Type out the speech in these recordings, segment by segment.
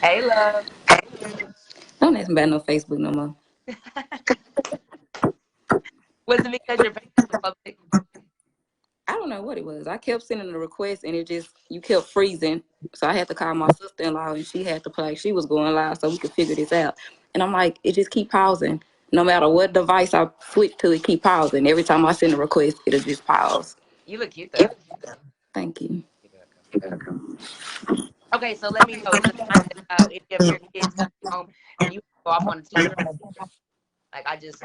Hey, love. Don't ask me about no Facebook no more. Was it because your page was public? I don't know what it was. I kept sending the request and it just you kept freezing. So I had to call my sister in law and she had to play. She was going live so we could figure this out. And I'm like, it just keep pausing. No matter what device I switch to, it keep pausing. Every time I send a request, it'll just pause. You look cute though. Thank you. Okay, so let me know. Is it time that any of your kids come home and you go off on a teacher? Like I just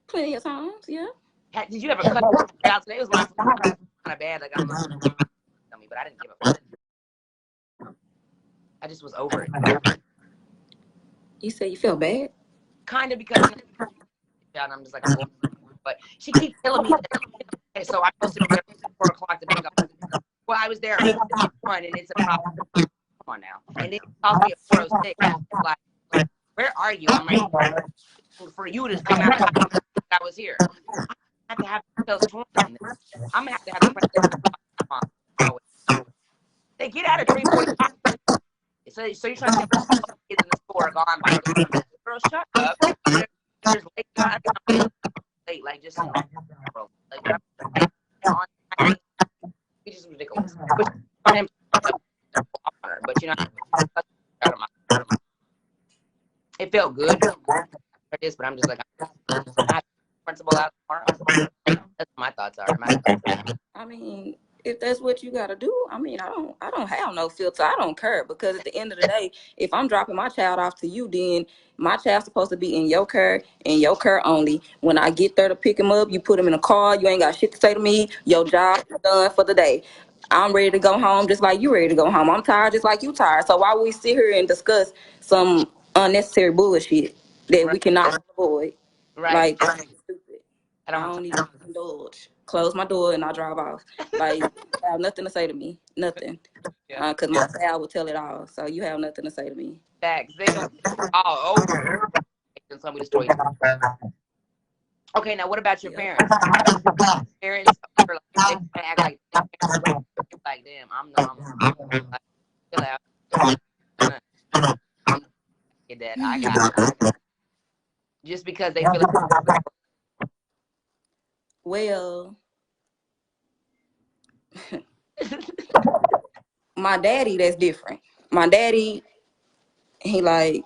Plenty of times, yeah. did you ever cut out today? Was my kind of bad. Like I'm like, tell me, but I didn't give a fuck. I just was over it. You say you feel bad? Kind of because and I'm just like, I'm but she keeps telling me that. Okay, so I'm supposed to be there at 4 o'clock to pick up. Well, I was there at 4:01 and it's a problem. Come on now. And then he calls me at 4:06. Like, where are you? I'm like, for you to come out I was here. I have to have those 20. I'm gonna have to have the they get out at 3:45. So you're trying to say kids in the store are gone by girl, shut up. There's late, like just like it's just ridiculous. But him, but you know, it felt good for this, but I'm just like, I have principal out tomorrow. That's what my thoughts are. I mean, if that's what you gotta do, I don't have no filter. I don't care because at the end of the day, if I'm dropping my child off to you, then my child's supposed to be in your care and your care only. When I get there to pick him up, you put him in a car. You ain't got shit to say to me. Your job is done for the day. I'm ready to go home just like you ready to go home. I'm tired just like you tired. So why would we sit here and discuss some unnecessary bullshit that we cannot avoid? Right. Like, that's stupid. I I don't have don't time. even indulge. Close my door and I drive off. Like, you have nothing to say to me. Nothing. Yeah. Because my child will tell it all. So you have nothing to say to me. Facts. They gonna all over and tell me the story. Okay, now what about your Yeah. parents? Parents are like they act like like damn, I'm normal. Like, chill out. Get that I got it. Just because they feel like Well, my daddy, that's different. My daddy, he like,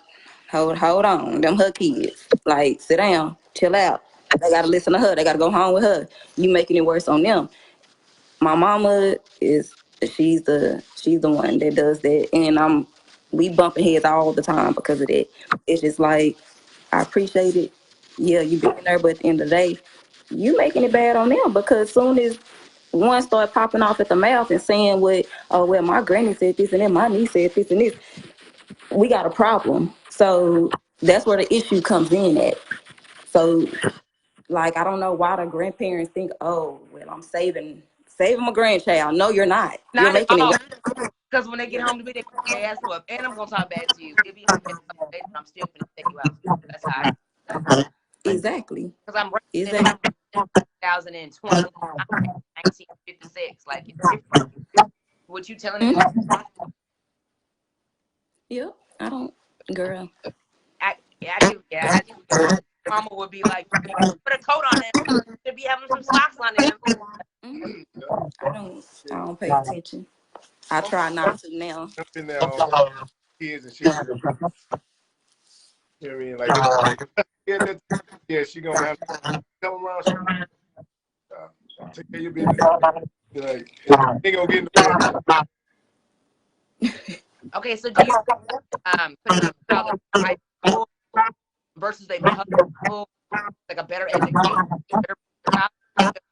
hold on. Them her kids. Like, sit down. Chill out. They got to listen to her. They got to go home with her. You making it worse on them. My mama is she's the one that does that, and we bumping heads all the time because of that. It's just like I appreciate it. Yeah, you being there, but at the end of the day, you making it bad on them because soon as one start popping off at the mouth and saying what, oh well, my granny said this and then my niece said this and this, we got a problem. So that's where the issue comes in at. So like I don't know why the grandparents think, oh well, I'm saving my grandchild. No, you're not. You're not at making it all. worse. Because when they get home to me, they put their ass up, and I'm gonna talk back to you. It'll be okay, but I'm still gonna take you out. That's how. Exactly. Because I'm raised in Exactly. 2020, I'm 1956. Like it's different. What you telling them? Mm-hmm. Yep. I don't, girl. I give mama would be like, put a coat on him. Should be having some socks on him. Mm-hmm. I don't pay attention. I try not to now. I've been there kids and shit. You know what I mean? Like, yeah, yeah, she gonna have to come around. Take care of your business. Be like, they gonna get in the Okay, so do you put your child in private school versus a public school, like a better education, better child?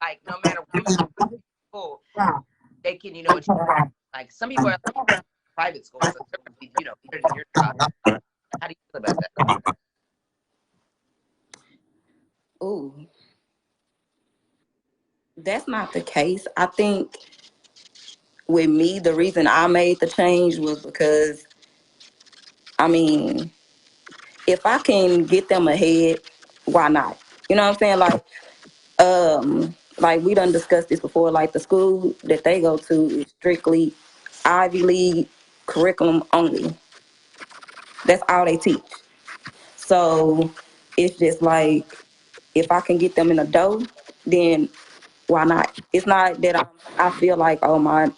Like no matter where you go to school, they can, like some people are like private school, so better than your child. How do you feel about that? Ooh, that's not the case. I think with me, the reason I made the change was because, I mean, if I can get them ahead, why not? You know what I'm saying? Like we done discussed this before. Like the school that they go to is strictly Ivy League curriculum only. That's all they teach. So it's just like, if I can get them in the door, then why not? It's not that I feel like, oh, my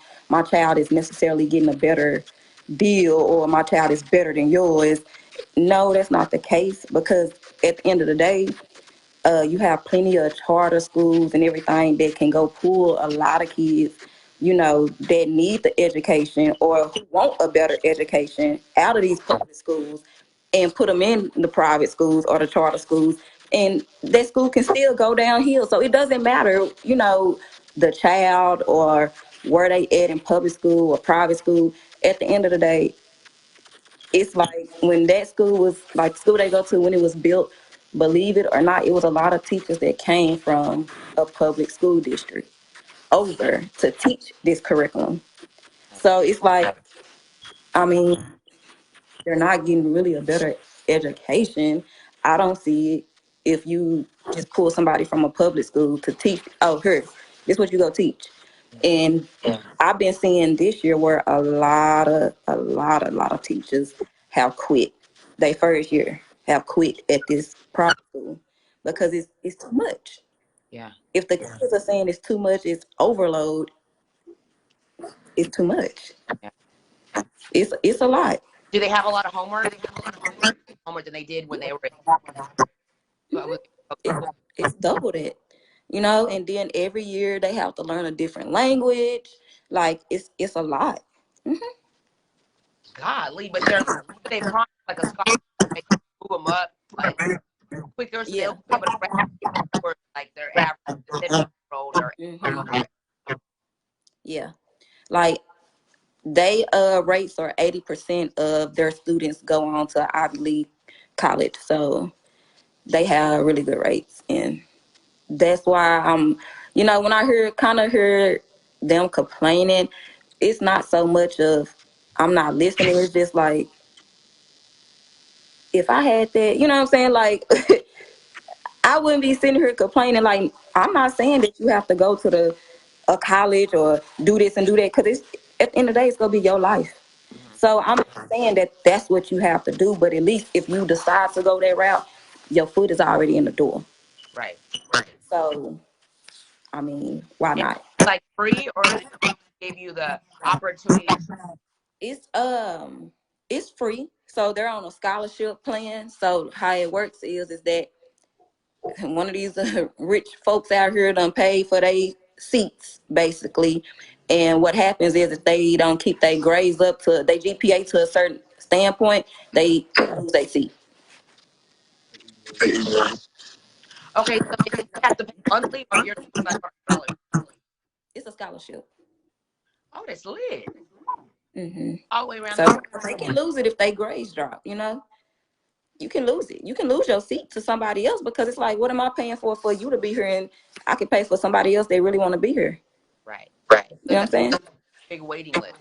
child is necessarily getting a better deal or my child is better than yours. No, that's not the case, because at the end of the day, you have plenty of charter schools and everything that can go pull a lot of kids, that need the education or who want a better education out of these public schools and put them in the private schools or the charter schools. And that school can still go downhill. So it doesn't matter, the child or where they at in public school or private school. At the end of the day, it's like when that school was like the school they go to when it was built, believe it or not, it was a lot of teachers that came from a public school district over to teach this curriculum. So it's like, I mean, they're not getting really a better education. I don't see it if you just pull somebody from a public school to teach. Oh, here, this is what you go teach. And I've been seeing this year where a lot of teachers have quit. They first year have quit at this private school because it's too much. Yeah. If the kids are saying it's too much, it's overload. It's too much. Yeah. It's a lot. Do they have a lot of homework? Homework than they did when they were in It, it's double that, and then every year they have to learn a different language. Like it's a lot. godly, but they promise like a scholarship, they move them up like quicker, so Yeah. they'll be able to grab like their average 7-year-old or Yeah. Like they rates are 80% of their students go on to Ivy League college. So they have really good rates, and that's why when I hear them complaining, it's not so much of I'm not listening. It's just like, if I had that, you know what I'm saying? Like, I wouldn't be sitting here complaining. Like, I'm not saying that you have to go to a college or do this and do that, because it's at the end of the day, it's gonna be your life. So I'm not saying that that's what you have to do, but at least if you decide to go that route, your foot is already in the door. right. So I mean, why And not? like free, or is it give you the opportunity? It's it's free. So they're on a scholarship plan. So how it works is that one of these rich folks out here done pay for their seats, basically. And what happens is, if they don't keep their grades up to their GPA to a certain standpoint, they lose their seat. Okay, so you have to pay monthly, or you're like on a scholarship. It's a scholarship. Oh, that's lit. Hmm. All the way around So the they can lose it if they grades drop. You can lose it. You can lose your seat to somebody else, because it's like, what am I paying for you to be here, and I can pay for somebody else that really want to be here. right. You So know what I'm that's saying? a big waiting list.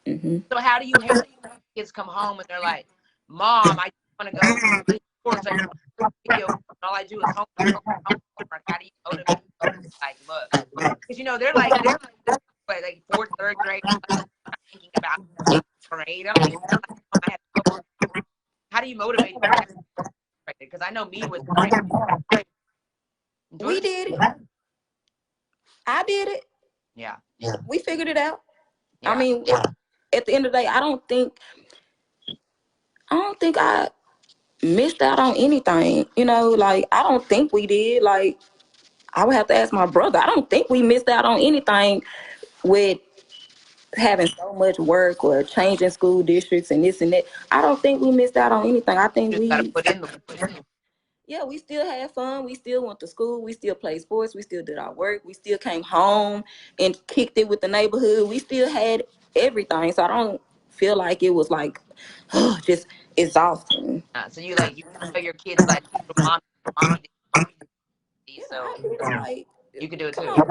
Hmm. So how do you handle kids come home and they're like, "Mom, I want to go to sports. I just want to video. And all I do is homework. How do you motivate? Like, look, because they're like fourth, third grade, not thinking about eighth grade. I'm thinking like, "Mom, I have to go." How do you motivate them? Because I know me with my enjoy We the did it. I did it. yeah, We figured it out. I yeah, mean, at the end of the day, I don't think I missed out on anything. Like, I don't think we did. Like, I would have to ask my brother. I don't think we missed out on anything with having so much work or changing school districts and this and that. I don't think we missed out on anything. I think just got to we, put in the yeah, we still had fun. We still went to school. We still played sports. We still did our work. We still came home and kicked it with the neighborhood. We still had everything. So I don't feel like it was like just exhausting. so you tell your kids like, mommy did Yeah, these, so I do it. Like, you can do it come too. on.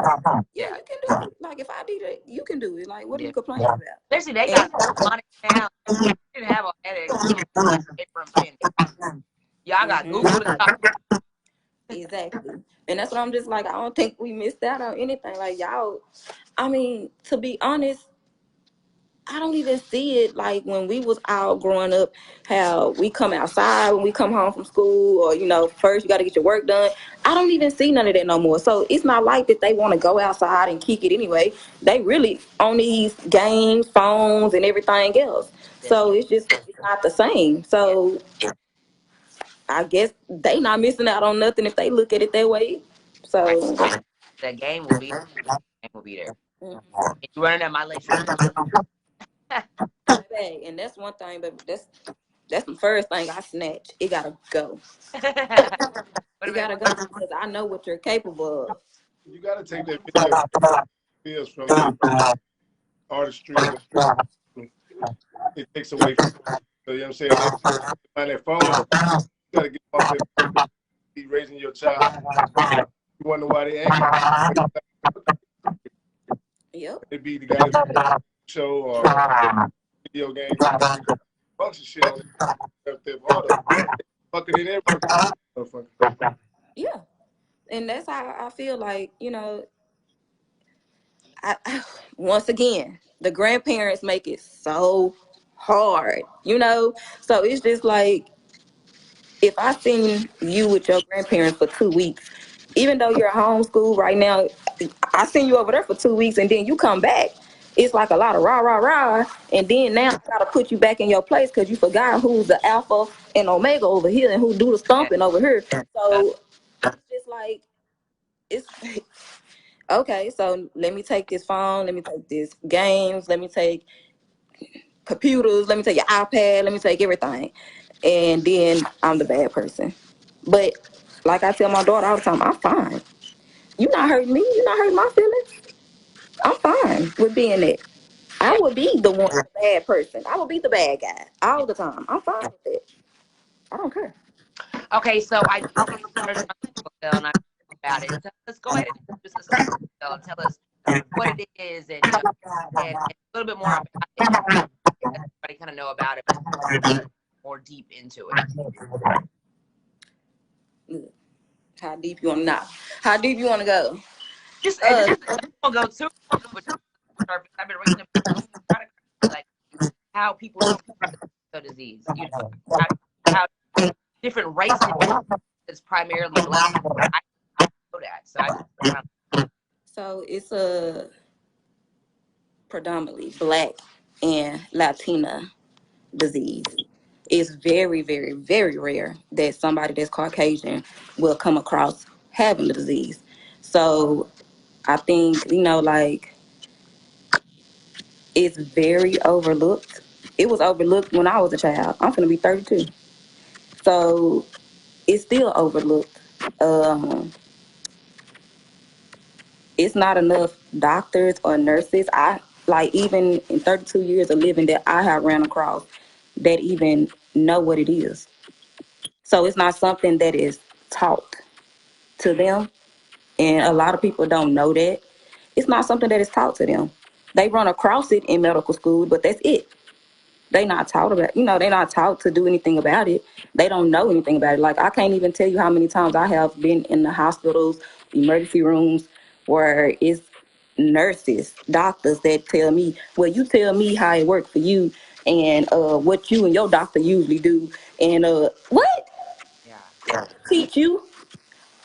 Yeah, Yeah, you can do it. Like, if I did it, you can do it. Like, what are yeah. you complaining about? Especially they And got money now. You didn't have all that paper and pen. Y'all got Google to talk. exactly. And that's what I'm just like, I don't think we missed out on anything. Like, y'all, I mean, to be honest, I don't even see it like when we was out growing up, how we come outside when we come home from school, or first you got to get your work done. I don't even see none of that no more. So it's not like that they want to go outside and kick it anyway. They really on these games, phones, and everything else. So it's not the same. So I guess they not missing out on nothing if they look at it that way. Right. So That game will be game will be there. mm, If you running at my legs, you're baby, and that's one thing, but that's the first thing I snatch. It gotta go. What It about gotta go because I know what you're capable of. You got to take that video feels from the artistry. It takes away from, you know what I'm saying? On that phone, you got to get off that. Be raising your child. You wonder why they angry. Yep. It be the guy that show or video game, bunch of shit on their auto. Fucking in every Yeah. And that's how I feel like, once again, the grandparents make it so hard, So it's just like, if I send you with your grandparents for 2 weeks, even though you're homeschooled right now, I send you over there for 2 weeks and then you come back. It's like a lot of rah, rah, rah. And then now I got to put you back in your place because you forgot who's the alpha and omega over here and who do the stomping over here. So it's just like, it's okay, so let me take this phone, let me take this games, let me take computers, let me take your iPad, let me take everything. And then I'm the bad person. But like I tell my daughter all the time, I'm fine. You're not hurting me. You're not hurting my feelings. I'm fine with being it. I yeah. would be the one, the bad person. I would be the bad guy all the time. I'm fine with it. I don't care. Okay, so I researched on sickle cell and I about it. So let's go ahead and introduce us to sickle cell and tell us what it is and and a little bit more about it. Everybody kind of know about it, but more deep into it. How deep you want to knock? How deep you want to go? Just we'll go too. But I've been reading about like how people treat the disease. How different races is primarily black. I know that, so So it's a predominantly black and Latina disease. It's very, very, very rare that somebody that's Caucasian will come across having the disease. So I think, like, it's very overlooked. It was overlooked when I was a child. I'm gonna be 32. So it's still overlooked. Um, it's not enough doctors or nurses. I like, even in 32 years of living, that I have ran across that even know what it is. So it's not something that is taught to them. And a lot of people don't know that. It's not something that is taught to them. They run across it in medical school, but that's it. They not taught about, they're not taught to do anything about it. They don't know anything about it. Like, I can't even tell you how many times I have been in the hospitals, emergency rooms, where it's nurses, doctors that tell me, well, you tell me how it worked for you and what you and your doctor usually do. And what? yeah, Teach you?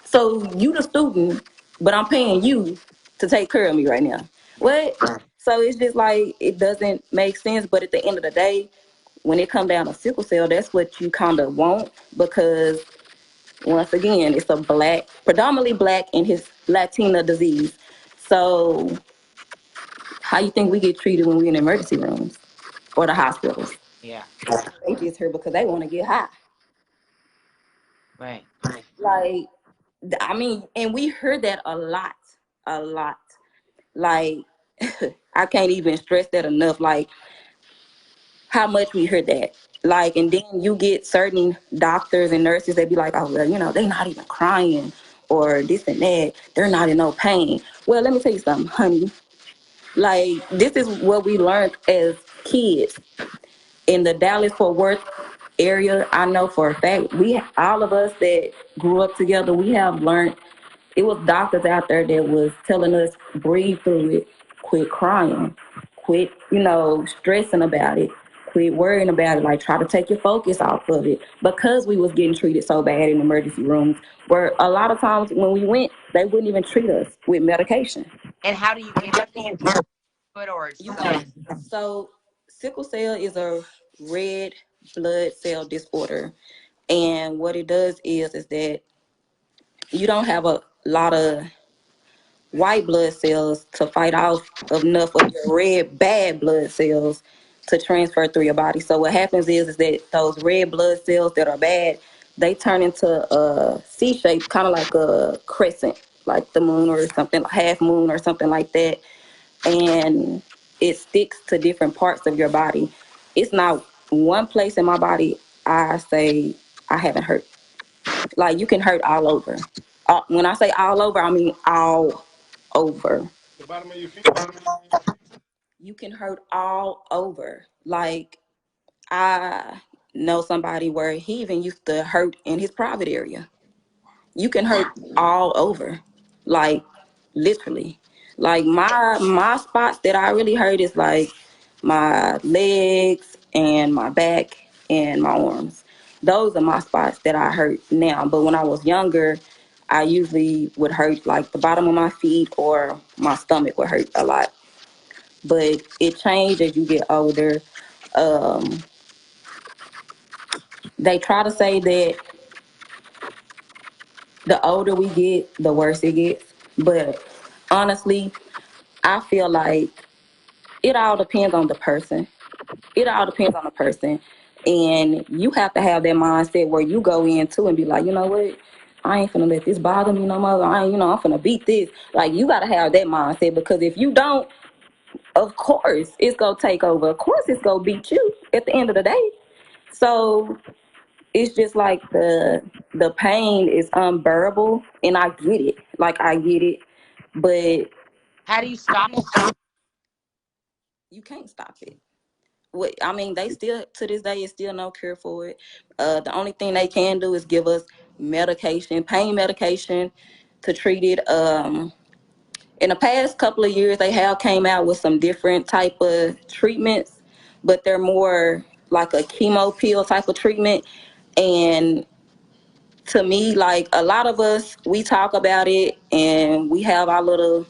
So you the student, but I'm paying you to take care of me right now. What? So it's just like, it doesn't make sense. But at the end of the day, when it comes down to sickle cell, that's what you kind of want, because once again, it's a predominantly black and his Latina disease. So how you think we get treated when we're in emergency rooms or the hospitals? yeah, They just here because they want to get high. right. Like, I mean, and we heard that a lot, a lot. Like, I can't even stress that enough. Like, how much we heard that. Like, and then you get certain doctors and nurses that be like, oh, well, they not even crying or this and that. They're not in no pain. Well, let me tell you something, honey. Like, this is what we learned as kids in the Dallas-Fort Worth area. I know for a fact, all of us that grew up together, we have learned. It was doctors out there that was telling us, breathe through it, quit crying, quit, stressing about it, quit worrying about it, like try to take your focus off of it, because we was getting treated so bad in emergency rooms, where a lot of times when we went, they wouldn't even treat us with medication. And how do you get it? Do you do it or it's You self? So sickle cell is a red blood cell disorder, and what it does is that you don't have a lot of white blood cells to fight off enough of your red bad blood cells to transfer through your body. So what happens is that those red blood cells that are bad, they turn into a C shape, kind of like a crescent, like the moon or something, half moon or something like that, and it sticks to different parts of your body. It's not one place in my body I say I haven't hurt. Like, you can hurt all over. When I say all over, I mean all over. The bottom of your feet. You can hurt all over. Like, I know somebody where he even used to hurt in his private area. You can hurt all over, like, literally. Like, my spots that I really hurt is like my legs and my back and my arms. Those are my spots that I hurt now. But when I was younger, I usually would hurt like the bottom of my feet, or my stomach would hurt a lot. But it changed as you get older. Um, they try to say that the older we get, the worse it gets. But honestly, I feel like it all depends on the person. It all depends on the person. And you have to have that mindset where you go in too and be like, you know what? I ain't finna let this bother me no more. I ain't, I'm finna beat this. Like, you gotta have that mindset, because if you don't, of course it's gonna take over. Of course it's gonna beat you at the end of the day. So it's just like the pain is unbearable, and I get it. Like, I get it, but How do you stop it? you can't stop it. What I mean, they still, to this day, is still no cure for it. The only thing they can do is give us medication, pain medication, to treat it. In the past couple of years, they have came out with some different type of treatments, but they're more like a chemo pill type of treatment. And to me, like, a lot of us, we talk about it, and we have our little,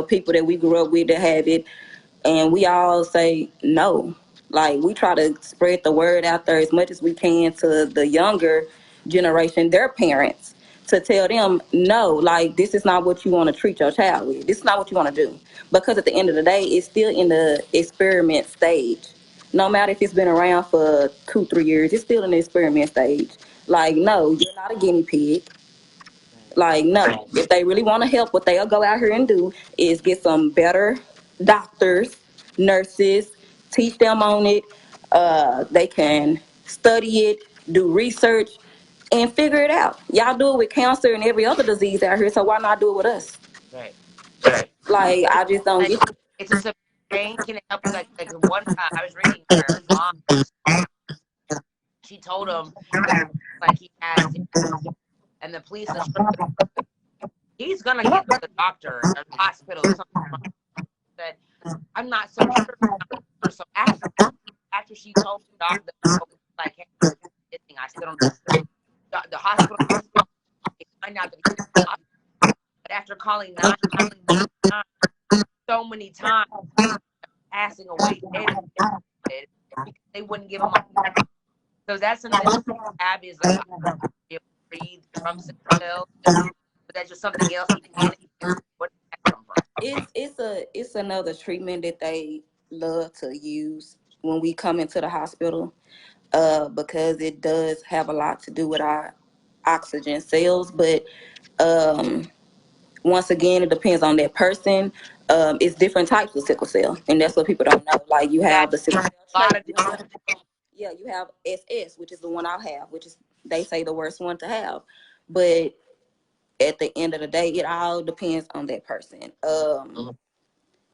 people that we grew up with that have it, and we all say no. Like, we try to spread the word out there as much as we can to the younger generation, their parents, to tell them no. Like, this is not what you want to treat your child with. This is not what you want to do, because at the end of the day, it's still in the experiment stage. No matter if it's been around for 2-3 years, it's still in the experiment stage. Like, no, you're not a guinea pig. Like, no, if they really want to help, what they'll go out here and do is get some better doctors, nurses, teach them on it. They can study it, do research, and figure it out. Y'all do it with cancer and every other disease out here, so why not do it with us? Right. Like, I just don't Like, get it. it's a severe pain. Can it help you? Like one time I was reading where mom, she told him that, like, he had seizures, and the police instructed him, he's gonna get to the doctor or the hospital or something. Said, I'm not so sure. So after she told the doctor, like, hey, I still don't know. The hospital, they find out that he's in the hospital. But after calling 911 so many times, passing away dead, because they wouldn't give him up. So that's something that have is like, be able to breathe from sickle cell, but that's just something else he can't. What did that come from? It's another treatment that they love to use when we come into the hospital, because it does have a lot to do with our oxygen cells. But once again, it depends on that person. It's different types of sickle cell, and that's what people don't know. Like, you That have the sickle cell a lot trait. of different. Yeah, you have SS, which is the one I have, which is, they say, the worst one to have. But at the end of the day, it all depends on that person.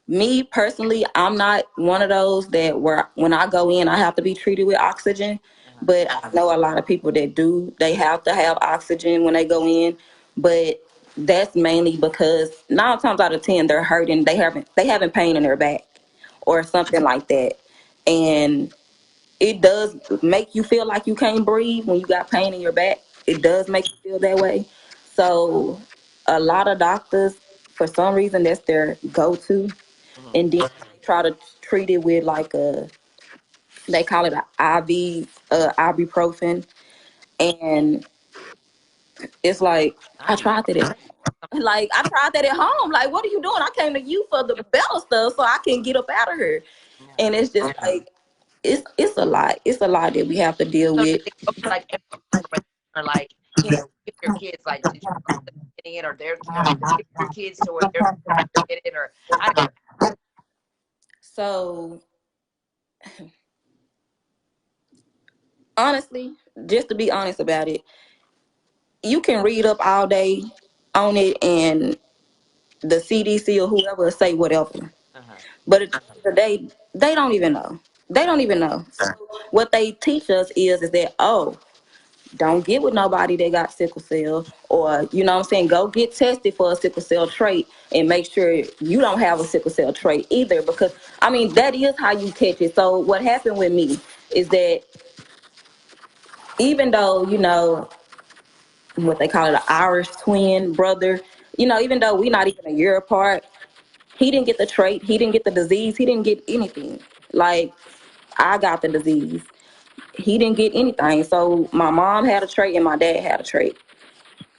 Me personally, I'm not one of those that where when I go in, I have to be treated with oxygen. But I know a lot of people that do. They have to have oxygen when they go in. But that's mainly because 9 times out of 10 they're hurting. They having pain in their back, or something like that. And it does make you feel like you can't breathe when you got pain in your back. It does make you feel that way. So a lot of doctors, for some reason, that's their go-to. Mhm. And then they try to treat it with like they call it a IV, ibuprofen. And it's like, I IV. tried that like I tried that at home. Like, what are you doing? I came to you for the better stuff so I can get up out of here. Yeah. And it's just like it's a lot. It's a lot that we have to deal So with. did they go to like every or like give your kids like did you go to them getting it or their give your kids to where they're get it or how did So honestly, just to be honest about it, you can read up all day on it and the CDC or whoever will say whatever. uh-huh. But at the end of the day, they don't even know. They don't even know. So what they teach us is that, oh, don't get with nobody that got sickle cell, or you know what I'm saying, go get tested for a sickle cell trait and make sure you don't have a sickle cell trait either, because I mean that is how you catch it. So what happened with me is that even though, you know, what they call it, an Irish twin brother, you know, even though we're not even a year apart, he didn't get the trait, he didn't get the disease, he didn't get anything. Like, I got the disease, he didn't get anything. So my mom had a trait and my dad had a trait,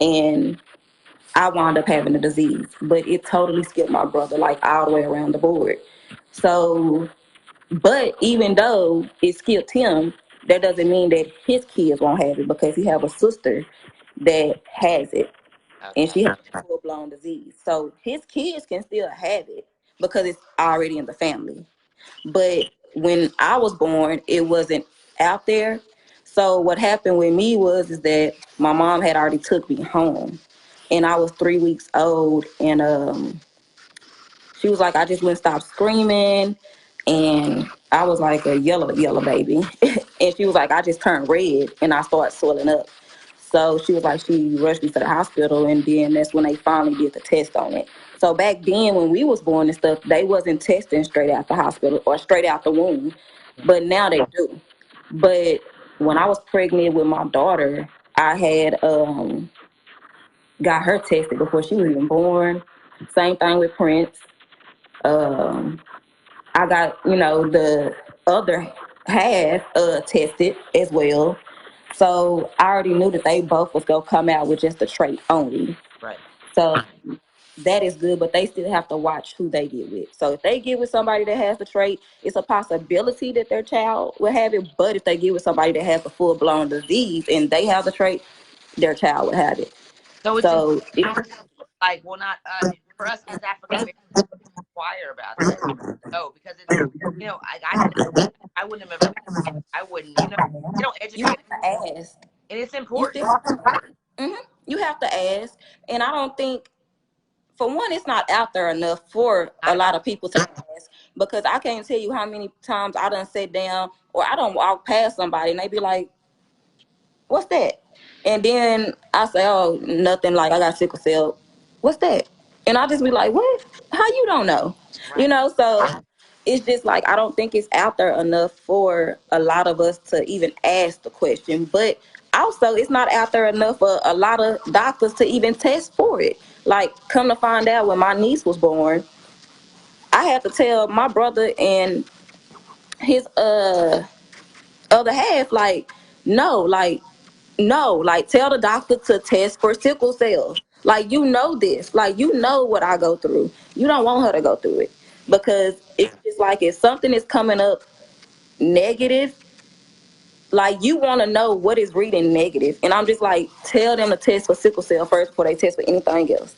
and I wound up having the disease, but it totally skipped my brother, like all the way around the board. So, but even though it skipped him, that doesn't mean that his kids won't have it, because he have a sister that has it, and Okay. she has a full blown disease. So his kids can still have it because it's already in the family. But when I was born, it wasn't out there. So what happened with me was is that my mom had already took me home, and I was 3 weeks old, and she was like, I just wouldn't stop screaming, and I was like a yellow baby, and she was like, I just turned red and I started swelling up. So she was like, she rushed me to the hospital, and then that's when they finally did the test on it. So back then, when we was born and stuff, they wasn't testing straight out the hospital or straight out the womb, but now they do. But when I was pregnant with my daughter, I had got her tested before she was even born. Same thing with Prince. Um, I got, you know, the other half tested as well. So I already knew that they both was gonna come out with just the trait only. Right. So that is good, but they still have to watch who they get with. So if they get with somebody that has the trait, it's a possibility that their child will have it. But if they get with somebody that has a full blown disease and they have the trait, their child will have it. So it's So like well not for us as African Americans inquire about that. No, because it's I didn't I wouldn't have ever I wouldn't they don't you have educate to ask. and it's You important. still, you have to ask, and I don't think, for one, it's not out there enough for a Not lot of people to ask, because I can't tell you how many times I done sit down or I don't walk past somebody and they be like, what's that? And then I say, oh, nothing, like I got sickle cell. What's that? And I just be like, what? How you don't know? You right. know, so it's just like I don't think it's out there enough for a lot of us to even ask the question. But also, it's not out there enough for a lot of doctors to even test for it. Like, come to find out, when my niece was born, I had to tell my brother and his other half, like, no, like, no, like, tell the doctor to test for sickle cell. Like, you know this. Like, you know what I go through. You don't want her to go through it. Yeah. Because it's just like, if something is coming up negative, like, you want to know what is reading negative. And I'm just like, tell them to test for sickle cell first before they test for anything else.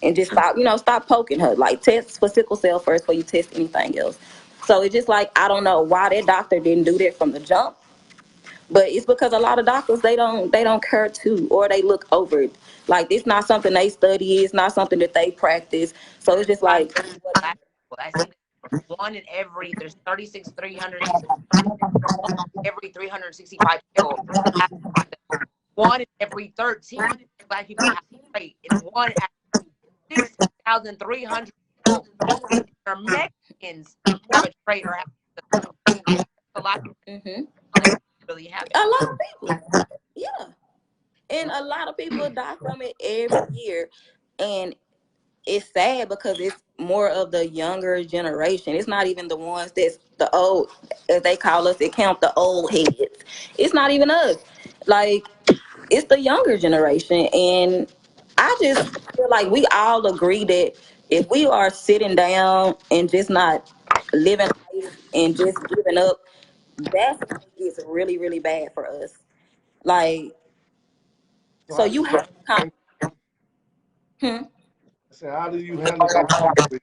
And just stop, stop poking her. Like, test for sickle cell first before you test anything else. So it's just like, I don't know why that doctor didn't do that from the jump. But it's because a lot of doctors, they don't care too, or they look over it. Like, it's not something they study, it's not something that they practice. So it's just like, I see that one in every there's 36 300 every 365 people have one in every 13 black people have a trait and one out of 6,300 people are Mexican genes more of a trait or have a lot of Mm-hmm. people really have it. A lot of people, yeah, and a lot of people die from it every year, and it's sad because it's more of the younger generation. It's not even the ones that's the old, as they call us. They count the old heads. It's not even us. Like, it's the younger generation, and I just feel like we all agree that if we are sitting down and just not living life and just giving up, that's when it gets really, really bad for us. Like, So so how do you have to you, hmm? I said, how do you handle that with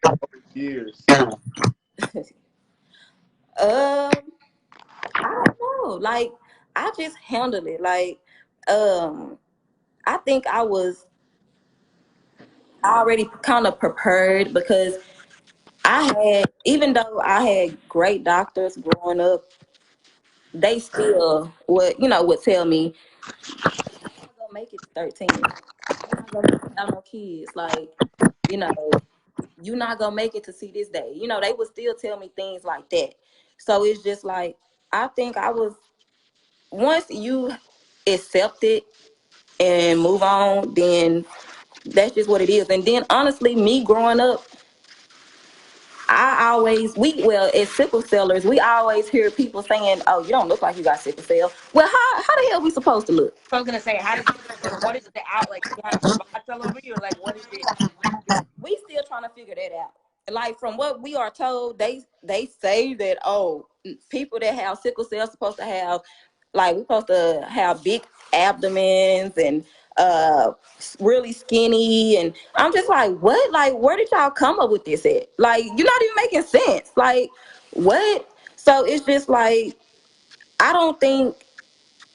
years? um I don't know. Like, I just handled it. Like, um, I think I was already kind of prepared because I had, even though I had great doctors growing up, they still would tell me, "You're not gonna make it to 13. You're not gonna have no kids. Like, you know, you're not gonna make it to see this day." They would still tell me things like that. So it's just like, I think I was, once you accept it and move on, then that's just what it is. And then honestly, me growing up, I always as sickle sellers, we always hear people saying, "Oh, you don't look like you got sickle cell." Well, how the hell we supposed to look? So I was gonna say, how does what is the out like? You have spots all over you, or like what is it? We still trying to figure that out. Like, from what we are told, they say that, people that have sickle cell supposed to have, like, we're supposed to have big abdomens and uh really skinny, and I'm just like, what? Like, where did y'all come up with this at? Like, you're not even making sense. Like, what? So it's just like, I don't think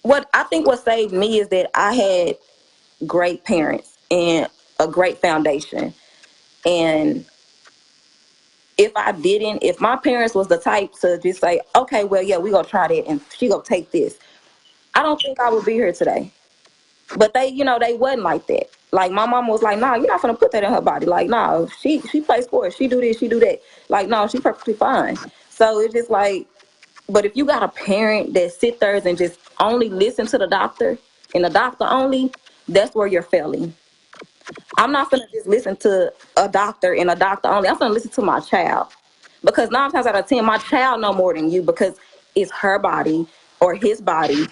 what saved me is that I had great parents and a great foundation. And if my parents was the type to just say, okay, well, yeah, we gonna try that and she gonna take this, I don't think I would be here today. But they wasn't like that. Like, my mom was like, "Nah, you're not gonna put that in her body. Like, nah, she plays sports, she do this, she do that. Like, no, she perfectly fine." So it's just like, but if you got a parent that sit there and just only listen to the doctor and the doctor only, that's where you're failing. I'm not gonna just listen to a doctor and a doctor only. I'm gonna listen to my child, because 9 times out of 10, my child know more than you, because it's her body or his body.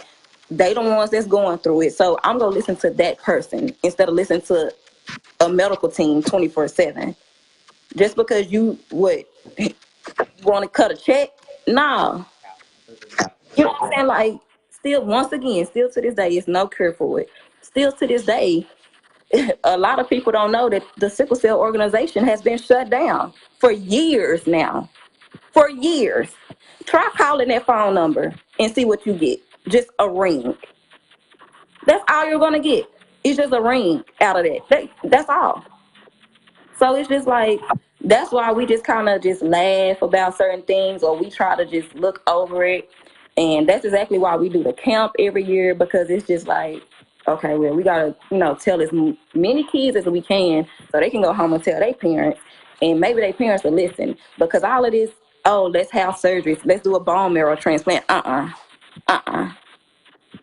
They the ones that's going through it. So I'm gonna listen to that person instead of listening to a medical team 24/7. Just because you would want to cut a check, nah. You know what I'm saying? Like, still, once again, still to this day, it's no cure for it. Still to this day, a lot of people don't know that the sickle cell organization has been shut down for years now. For years. Try calling that phone number and see what you get. Just a ring. That's all you're gonna get. It's just a ring out of that. That's all. So it's just like, that's why we just kind of just laugh about certain things, or we try to just look over it. And that's exactly why we do the camp every year, because it's just like, okay, well, we gotta, tell as many kids as we can so they can go home and tell their parents, and maybe their parents will listen. Because all of this, oh, let's have surgeries, let's do a bone marrow transplant.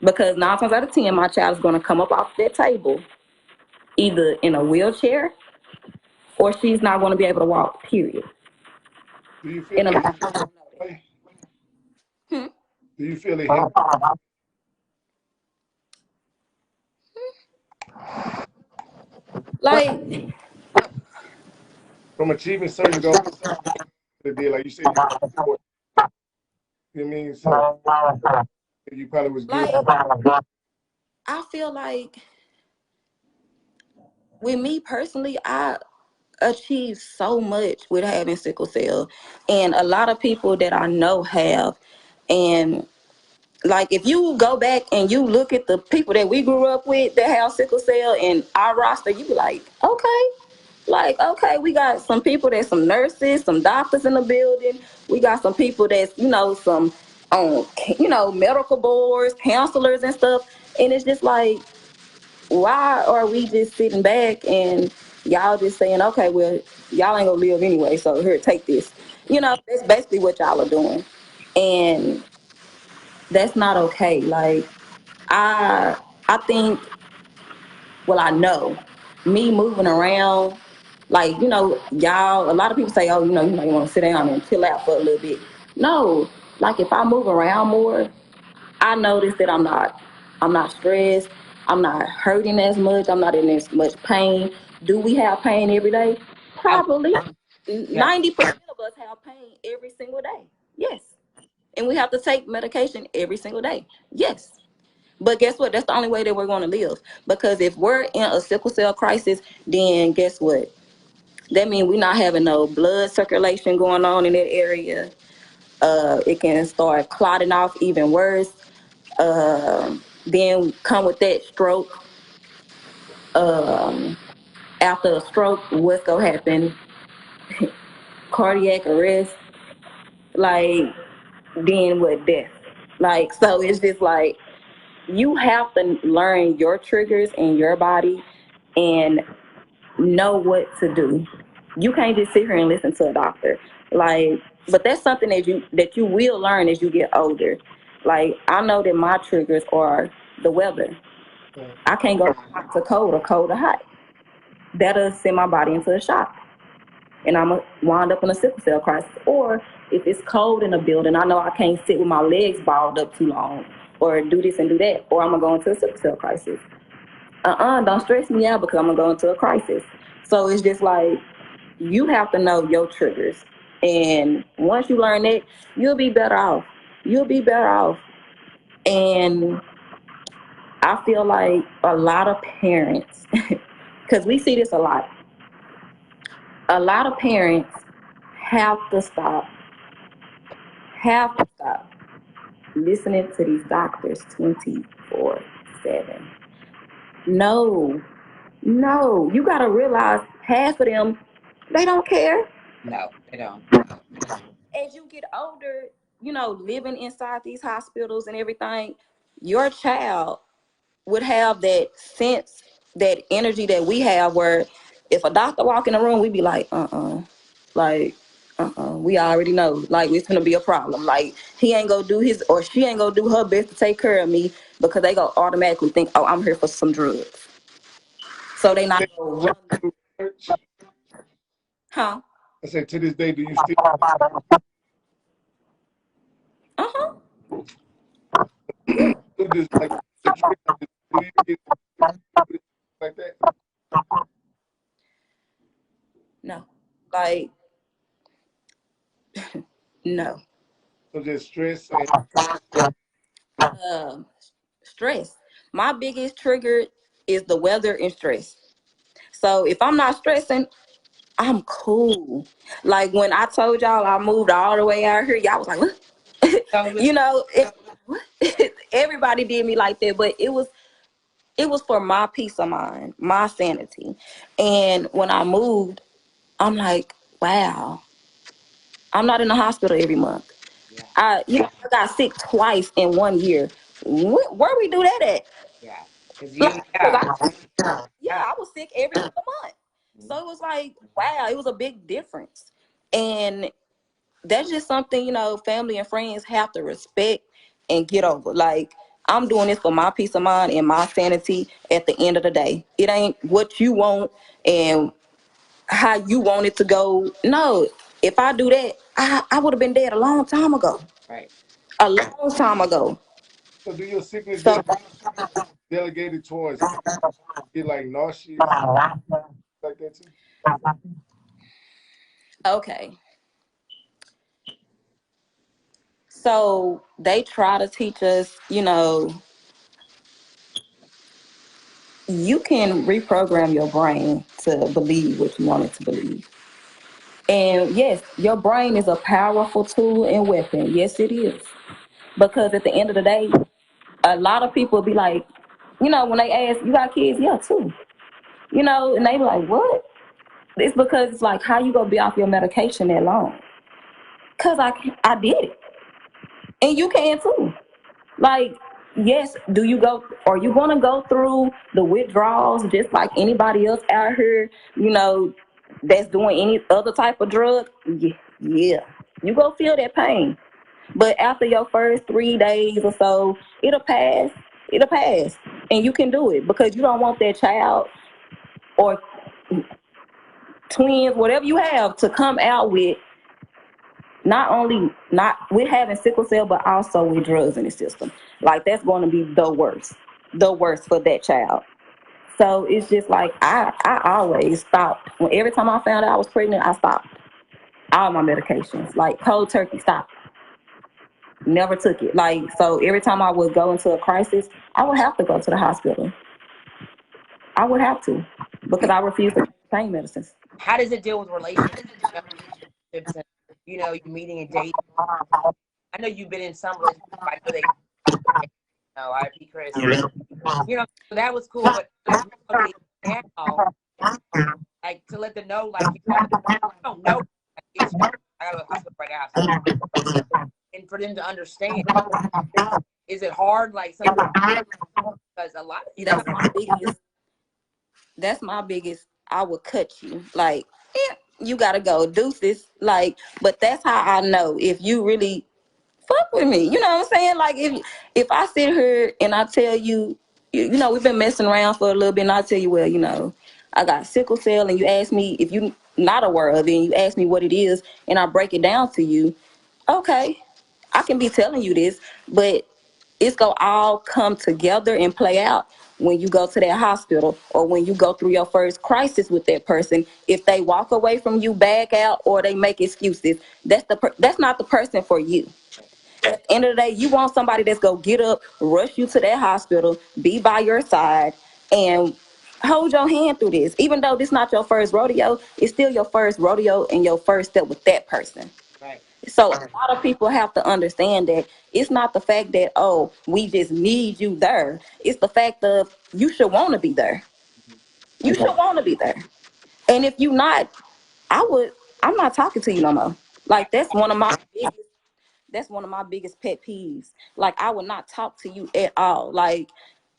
Because 9 times out of 10, my child is gonna come up off that table either in a wheelchair, or she's not going to be able to walk, period. Do you feel In a it? way. Do you feel it hinder Like, from achieving certain goals? That did, like you said, you know what I mean? So you probably was good. like, I feel like, with me personally, I achieved so much with having sickle cell, and a lot of people that I know have. And like, if you go back and you look at the people that we grew up with that have sickle cell and our roster, you be like, okay. Like, okay, we got some people that's some nurses, some doctors in the building. We got some people that's, some on, medical boards, counselors and stuff. And it's just like, why are we just sitting back and y'all just saying, okay, well, y'all ain't gonna live anyway, so here, take this. That's basically what y'all are doing. And that's not okay. Like, I think, well, I know me moving around, like, y'all, a lot of people say, oh, you want to sit down and chill out for a little bit. No, like if I move around more, I notice that I'm not stressed. I'm not hurting as much. I'm not in as much pain. Do we have pain every day? Probably. Yeah. 90% of us have pain every single day. Yes. And we have to take medication every single day. Yes. But guess what? That's the only way that we're going to live. Because if we're in a sickle cell crisis, then guess what? That means we're not having no blood circulation going on in that area. It can start clotting off even worse. Then come with that stroke. Um, After a stroke, what's going to happen? Cardiac arrest. Like, then what? Death. Like, so it's just like, you have to learn your triggers in your body and know what to do. You can't just sit here and listen to a doctor. Like, but that's something that you will learn as you get older. Like, I know that my triggers are the weather. I can't go hot to cold or cold to hot. That'll send my body into a shock. And I'm going to wind up in a sickle cell crisis. Or if it's cold in a building, I know I can't sit with my legs balled up too long or do this and do that, or I'm going to go into a sickle cell crisis. Don't stress me out because I'm going to go into a crisis. So it's just like, you have to know your triggers. And once you learn that, you'll be better off. You'll be better off. And I feel like a lot of parents, because we see this a lot of parents have to stop listening to these doctors 24/7. No, you got to realize half of them, they don't care. No, they don't. As you get older, living inside these hospitals and everything, your child would have that sense, that energy that we have, where if a doctor walk in the room, we'd be like, like, we already know, like, it's gonna be a problem. Like, he ain't gonna do his, or she ain't gonna do her best to take care of me, because they gonna automatically think, oh, I'm here for some drugs. So they not gonna run. Huh? I said, to this day, do you still Uh-huh. do this, like the trick? Do you get like that? No. Like, no. So just stress and Um, Stress. My biggest trigger is the weather and stress. So if I'm not stressing, I'm cool. Like, when I told y'all I moved all the way out here, y'all was like, what? So Everybody did me like that, but it was for my peace of mind, my sanity. And when I moved, I'm like, wow, I'm not in the hospital every month. yeah, I got sick twice in 1 year. Where we do that at? yeah, because Like, 'cause yeah, I was sick every other month. So it was like, wow, it was a big difference. And that's just something, family and friends have to respect and get over. Like, I'm doing this for my peace of mind and my sanity at the end of the day. It ain't what you want and how you want it to go. No, if I do that, I would have been dead a long time ago. right. A long time ago. so do your sickness So, get delegated towards food? Get like nauseous like that too? okay. So they try to teach us, you can reprogram your brain to believe what you want it to believe. And yes, your brain is a powerful tool and weapon. Yes, it is. Because at the end of the day, a lot of people be like, when they ask, you got kids? Yeah, too. And they be like, what? It's because it's like, how you gonna be off your medication that long? Because I did it. And you can too. Like, yes, do you go, are you going to go through the withdrawals just like anybody else out here, that's doing any other type of drug? Yeah, yeah. You go feel that pain. But after your first 3 days or so, it'll pass. It'll pass. And you can do it because you don't want that child or twins, whatever you have, to come out with not only not with having sickle cell, but also with drugs in the system. Like that's going to be the worst for that child. So it's just like I always stopped. When every time I found out I was pregnant, I stopped all my medications. Like cold turkey, stopped. Never took it. Like so, every time I would go into a crisis, I would have to go to the hospital. I would have to because I refuse to take pain medicines. How does it deal with relationships and you meeting and dating? I know you've been in some relationships. I know they, RIP Chris. So that was cool. But like now, like to let them know, like I don't know. Like, I got to hospital right now, and for them to understand, is it hard? Like sometimes because a lot of That's my biggest. I would cut you. Like, you gotta go deuces. Like, but that's how I know if you really fuck with me. You know what I'm saying? Like, if I sit here and I tell you, we've been messing around for a little bit, and I tell you, well, I got sickle cell, and you ask me if you not aware of it, and you ask me what it is, and I break it down to you. Okay, I can be telling you this, but it's gonna all come together and play out when you go to that hospital or when you go through your first crisis with that person. If they walk away from you, back out, or they make excuses, that's not the person for you. At the end of the day, you want somebody that's gonna get up, rush you to that hospital, be by your side, and hold your hand through this. Even though this not your first rodeo, it's still your first rodeo and your first step with that person. right. So a lot of people have to understand that it's not the fact that, oh, we just need you there. It's the fact of you should want to be there. You should want to be there. And if you not, I'm not talking to you no more. Like that's one of my biggest pet peeves. Like I would not talk to you at all. Like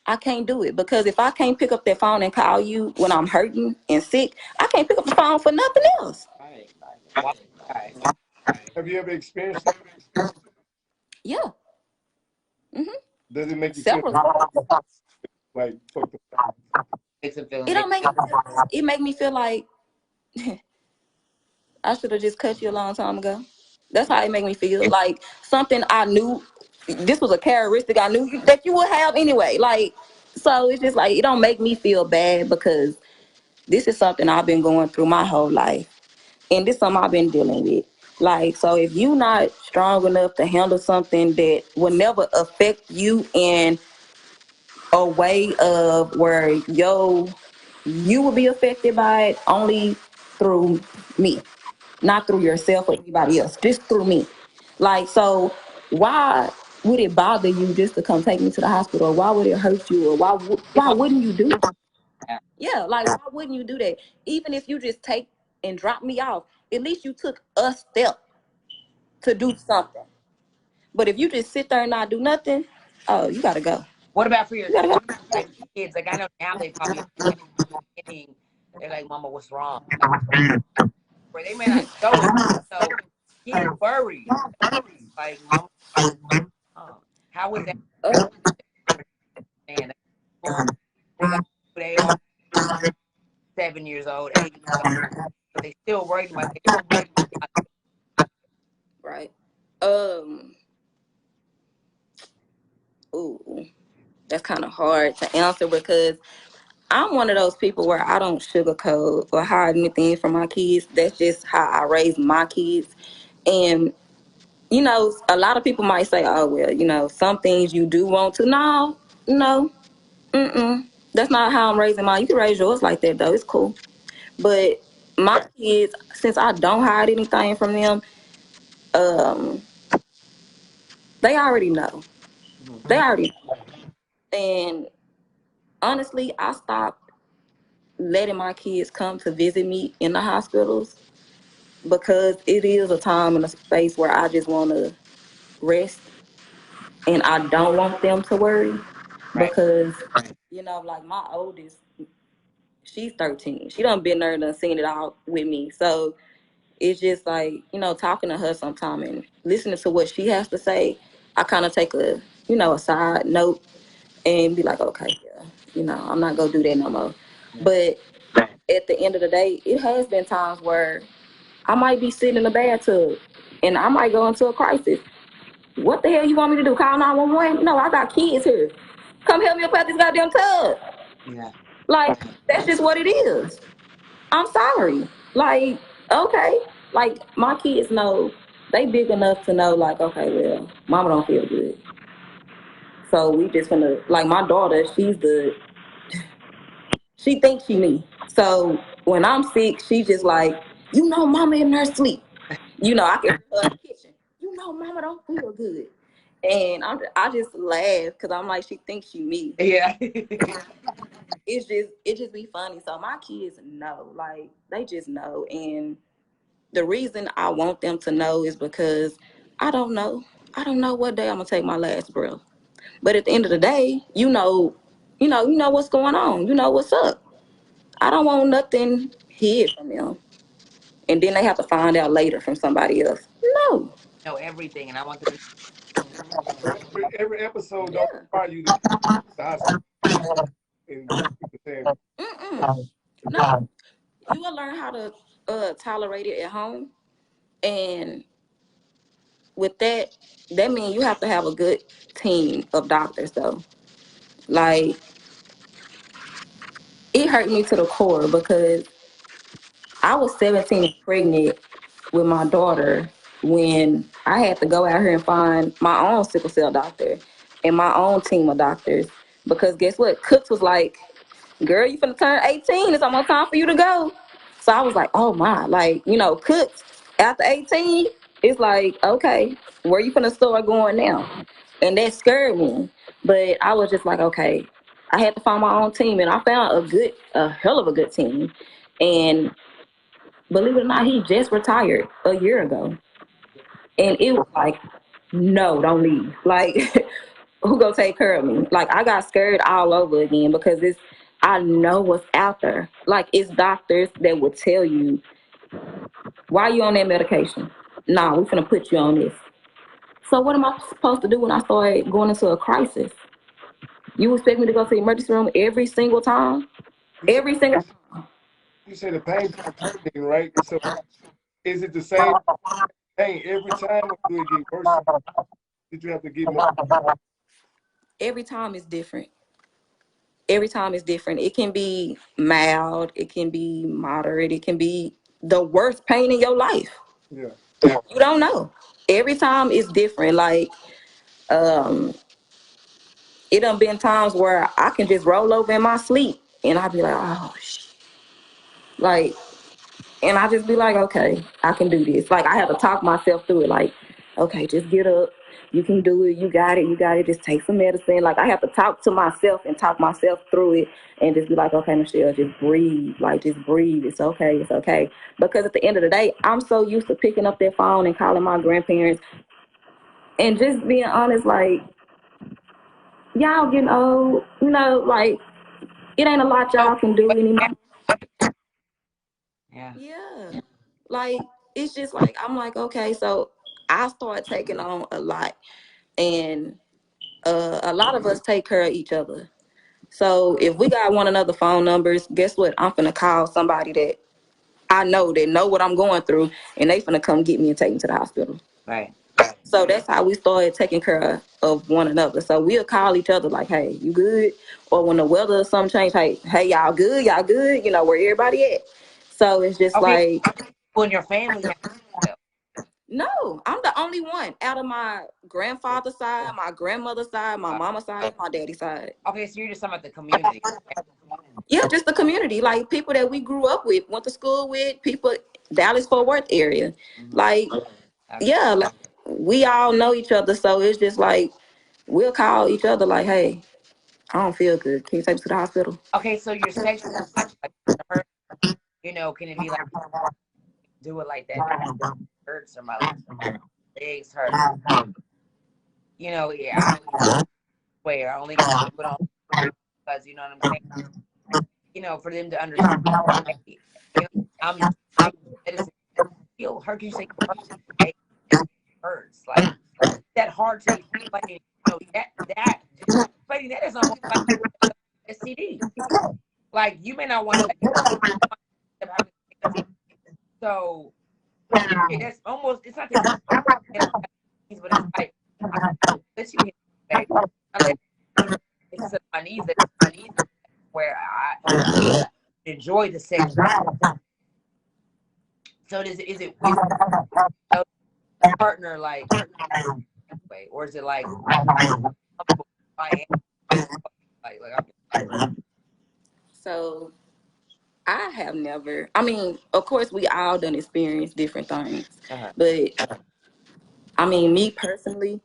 I can't do it because if I can't pick up that phone and call you when I'm hurting and sick, I can't pick up the phone for nothing else. Right. Why? Have you ever experienced it? Yeah. Hmm. Does it make you feel Several times. like fucked up? Makes them feel It don't make it make me feel like I should have just cut you a long time ago. That's how it make me feel. Like something I knew this was a characteristic I knew that you would have anyway. Like so it's just like it don't make me feel bad because this is something I've been going through my whole life. And this is something I've been dealing with. Like so if you not strong enough to handle something that will never affect you in a way of where you will be affected by it only through me, not through yourself or anybody else, just through me. Like, so why would it bother you just to come take me to the hospital? Or why would it hurt you? Or why wouldn't you do that? Yeah, like why wouldn't you do that? Even if you just take and drop me off, at least you took a step to do something. But if you just sit there and not do nothing, oh, you gotta go. What about for your You gotta go. like kids? Like I know now they probably they're like, "Mama, what's wrong?" Like, where they may not show it, so kids worried. Like, "Mama, oh, how was that?" Man, they are 7 years old, 8 years old, but they still worried about it. Right. Ooh, that's kind of hard to answer because I'm one of those people where I don't sugarcoat or hide anything from my kids. That's just how I raise my kids. And, a lot of people might say, oh, well, some things you do want to. No, no, mm-mm. That's not how I'm raising mine. You can raise yours like that, though. It's cool. But my kids, since I don't hide anything from them, um, they already know. They already know. And honestly, I stopped letting my kids come to visit me in the hospitals because it is a time and a space where I just want to rest and I don't want them to worry Right. because, like my oldest, she's 13. She done been there and done seen it all with me. So it's just like, talking to her sometime and listening to what she has to say, I kind of take a side note and be like, okay, yeah, I'm not going to do that no more. Yeah. But at the end of the day, it has been times where I might be sitting in the bathtub and I might go into a crisis. What the hell you want me to do? Call 911? No, I got kids here. Come help me up out this goddamn tub. Yeah. Like, that's just what it is. I'm sorry. Like, okay. Like, my kids know, they big enough to know, like, okay, well, mama don't feel good. So we just gonna, like, my daughter, she thinks she me. So when I'm sick, she just like, mama in her sleep. I can hear her in the kitchen. Mama don't feel good. And I just laugh because I'm like, she thinks she me. Yeah. It just be funny. So my kids know, like, they just know. And the reason I want them to know is because I don't know. I don't know what day I'm gonna take my last breath. But at the end of the day, you know what's going on. You know what's up. I don't want nothing hid from them. And then they have to find out later from somebody else. No. Know everything, and I want them to. So every episode don't Yeah. require you to be at the hospital and keep the same. Mm-mm. No. You will learn how to tolerate it at home. And with that means you have to have a good team of doctors, though. Like, it hurt me to the core because I was 17 and pregnant with my daughter when I had to go out here and find my own sickle cell doctor and my own team of doctors. Because guess what? Cooks was like, girl, you finna turn 18. It's almost time for you to go. So I was like, oh my, like, Cooks after 18, it's like, okay, where you finna start going now? And that scared me. But I was just like, okay, I had to find my own team, and I found a hell of a good team. And believe it or not, he just retired a year ago. And it was like, no, don't leave. Like, who gonna take care of me? Like, I got scared all over again because I know what's out there. Like, it's doctors that will tell you, why you on that medication? Nah, we're gonna put you on this. So what am I supposed to do when I start going into a crisis? You expect me to go to the emergency room every single time? You said Every single you said the pain thing, right? So is it the same pain every time, or do it get worse? Did you have to get more? every time is different. Every time is different. It can be mild, it can be moderate, it can be the worst pain in your life. Yeah. You don't know. Every time is different. Like, um, it done been times where I can just roll over in my sleep and I be like, oh shit. Like, and I just be like, okay, I can do this. Like, I have to talk myself through it. Like, okay, just get up. You can do it. You got it. You got it. Just take some medicine. Like, I have to talk to myself and talk myself through it and just be like, okay, Michelle, just breathe. Like, just breathe. It's okay. It's okay. Because at the end of the day, I'm so used to picking up that phone and calling my grandparents and just being honest, like, y'all getting old. Like, it ain't a lot Oh, y'all can do anymore. yeah. Yeah. Like, it's just like, I'm like, okay, so I start taking on a lot. And a lot of us take care of each other. So if we got one another phone numbers, guess what? I'm finna call somebody that I know that know what I'm going through, and they finna come get me and take me to the hospital. Right. So that's how we started taking care of one another. So we'll call each other like, hey, you good? Or when the weather or something change, hey, y'all good? Y'all good? Where everybody at? So it's just Okay. like, Who in your family has well? no, I'm the only one out of my grandfather's side, my grandmother's side, my Uh, mama's side, my daddy's side. okay, so you're just talking about the community. Yeah, just the community, like people that we grew up with, went to school with, people Dallas Fort Worth area. Mm-hmm. Like, Okay. yeah, like, we all know each other, so it's just like we'll call each other like, hey, I don't feel good. Can you take me to the hospital? Okay, so your sexual life, like hurt, can it be like do it like that? Hurts or my legs hurt. you know, yeah, I swear, I only got to put on because, you know what I'm saying? You know, for them to understand, hey, you know, I'm medicine. He'll hurt you, say, hey, it hurts. Like, that hard to explain, you know, that, explaining that is almost like STD. Like, you may not want to say it. So, that's almost, it's not that, but it's like, I let you hit, baby. I let you, it's my knees where I enjoy the sex. So is it a partner like, way, or is it like I am like So I have never. I mean, of course, we all done experienced different things, but I mean, me personally,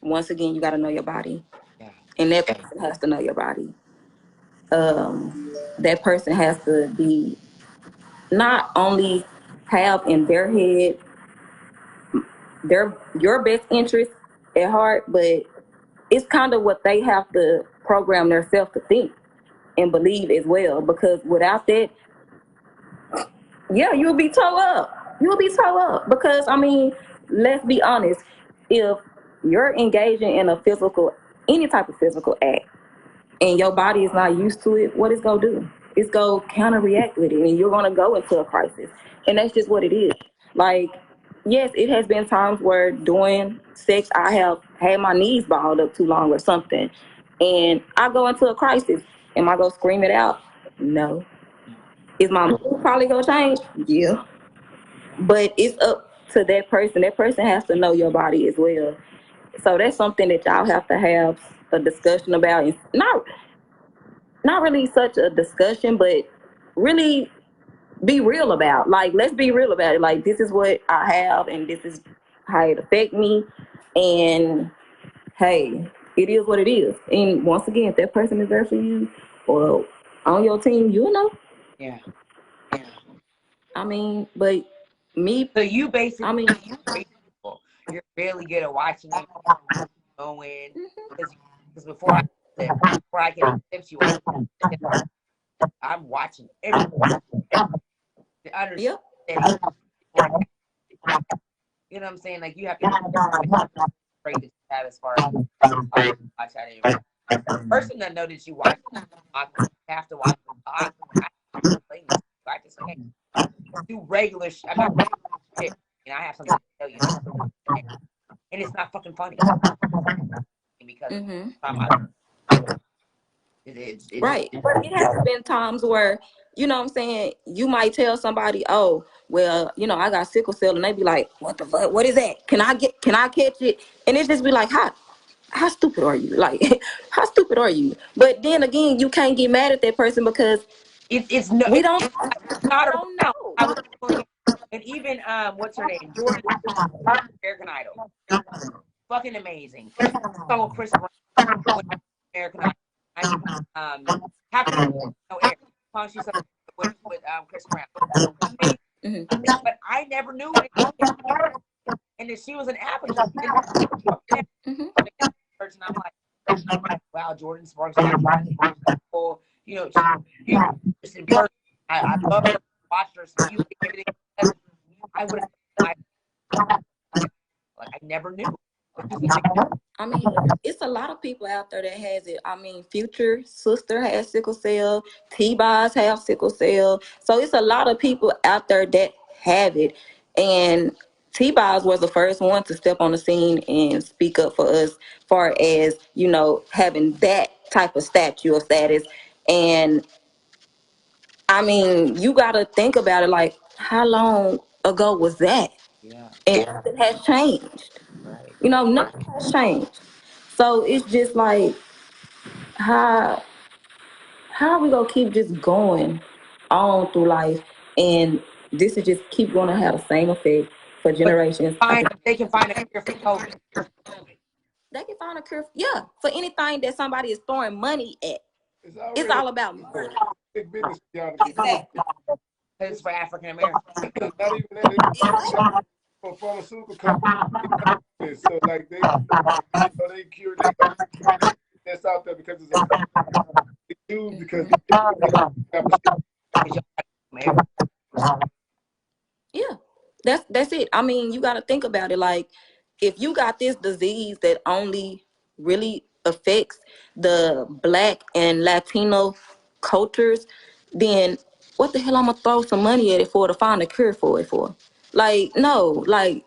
once again, you got to know your body, yeah, and that person has to know your body. That person has to be not only have in their head your best interest at heart, but it's kind of what they have to program themselves to think and believe as well. Because without that, yeah, you'll be toe up. You'll be toe up. Because I mean, let's be honest. If you're engaging in a physical, any type of physical act, and your body is not used to it, what it's gonna do? It's gonna counter-react with it, and you're gonna go into a crisis. And that's just what it is. Like, yes, it has been times where during sex I have had my knees balled up too long or something, and I go into a crisis. Am I gonna scream it out? No. Is my mood probably gonna change? Yeah. But it's up to that person. That person has to know your body as well. So that's something that y'all have to have a discussion about. It's not really such a discussion, but really be real about. Like, let's be real about it. Like, this is what I have, and this is how it affect me. And hey, it is what it is. And once again, if that person is there for you or on your team, you'll know. yeah. I mean, but me, So you I basically mean, you're really good at watching it going because before I can accept you, I'm watching everything to understand. yep. You know what I'm saying? Like, you have to be great that you have as far as watch out anyway. Person that know that you watch, I have to watch. I just can't do regular. I'm not shit, and I have something to tell you, and it's not fucking funny because it's Right. But it has been times where, you know what I'm saying, you might tell somebody, oh, well, you know, I got sickle cell, and they be like, what the fuck? What is that? Can I catch it? And it just be like, how stupid are you? Like, how stupid are you? But then again, you can't get mad at that person because it's we don't not don't around. know. I was telling you, and even what's her name, Jordan, American Idol, fucking amazing. So Chris Brown, American Idol. Happy no air. She said with Chris Brown. Amazing. But I never knew it. And then she was an African. And I'm like, wow, Jordan Sparks. Well, you know, she just in person. I love her, watched her speak, everything. I would have, like, I never knew. I mean, it's a lot of people out there that has it. I mean, Future sister has sickle cell, T-Boz have sickle cell. So it's a lot of people out there that have it. And T-Boz was the first one to step on the scene and speak up for us, far as, you know, having that type of status. And I mean, you got to think about it, like, how long ago was that? Yeah. And nothing has changed. Right. You know, nothing has changed. So it's just like, how are we gonna keep just going on through life, and this is just keep going to have the same effect for But generations? they can find a cure for COVID. They can find a cure, yeah, for anything that somebody is throwing money at. It's all about money. Big business, y'all. Exactly. It's for African Americans. Not even that. It's for pharmaceutical companies. this. So like they cure that's out there because it's a too because Yeah, that's it. I mean, you got to think about it. Like, if you got this disease that only really affects the Black and Latino cultures, then what the hell I'm gonna throw some money at it for to find a cure for it for? Like, no, like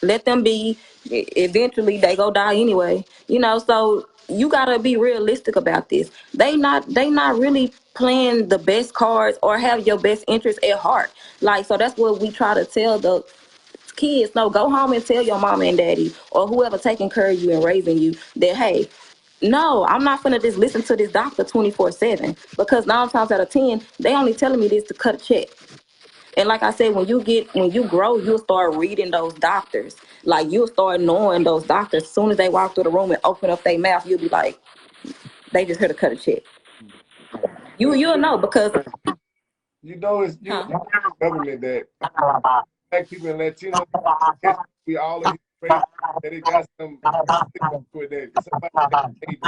let them be. Eventually, they go die anyway. You know, so you gotta be realistic about this. They not really playing the best cards or have your best interest at heart. Like, so that's what we try to tell the kids. No, go home and tell your mama and daddy or whoever taking care of you and raising you that, hey, no, I'm not gonna just listen to this doctor 24/7, because 9 times out of 10 they only telling me this to cut a check. And like I said, when you grow, you'll start reading those doctors. Like, you'll start knowing those doctors. As soon as they walk through the room and open up their mouth, you'll be like, they just here to cut a check. You'll know because it's government that Black people and Latino we all are raised that it got some with that somebody paid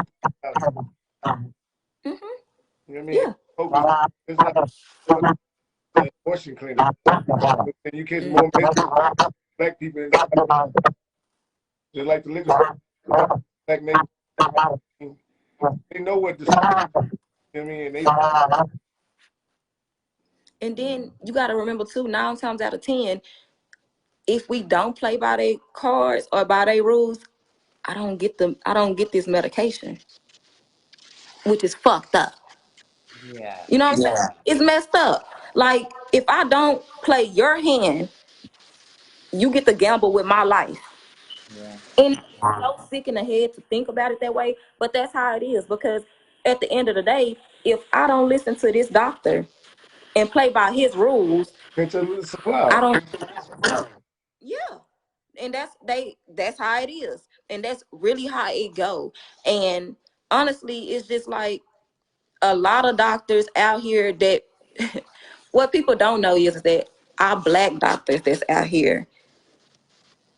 mm-hmm. you know what I mean? Yeah. It's like the abortion clinic. And you catch more Black people in just like the liquor Black nation. They know what the you know what I mean? And then you got to remember too, 9 times out of 10, if we don't play by their cards or by their rules, I don't get them. I don't get this medication, which is fucked up. Yeah. You know what I'm saying? It's messed up. Like, if I don't play your hand, you get to gamble with my life. Yeah. And it's so sick in the head to think about it that way, but that's how it is. Because at the end of the day, if I don't listen to this doctor and play by his rules, It's a supply. I don't. Yeah, and that's how it is, and that's really how it go. And honestly, it's just like a lot of doctors out here that what people don't know is that our Black doctors that's out here,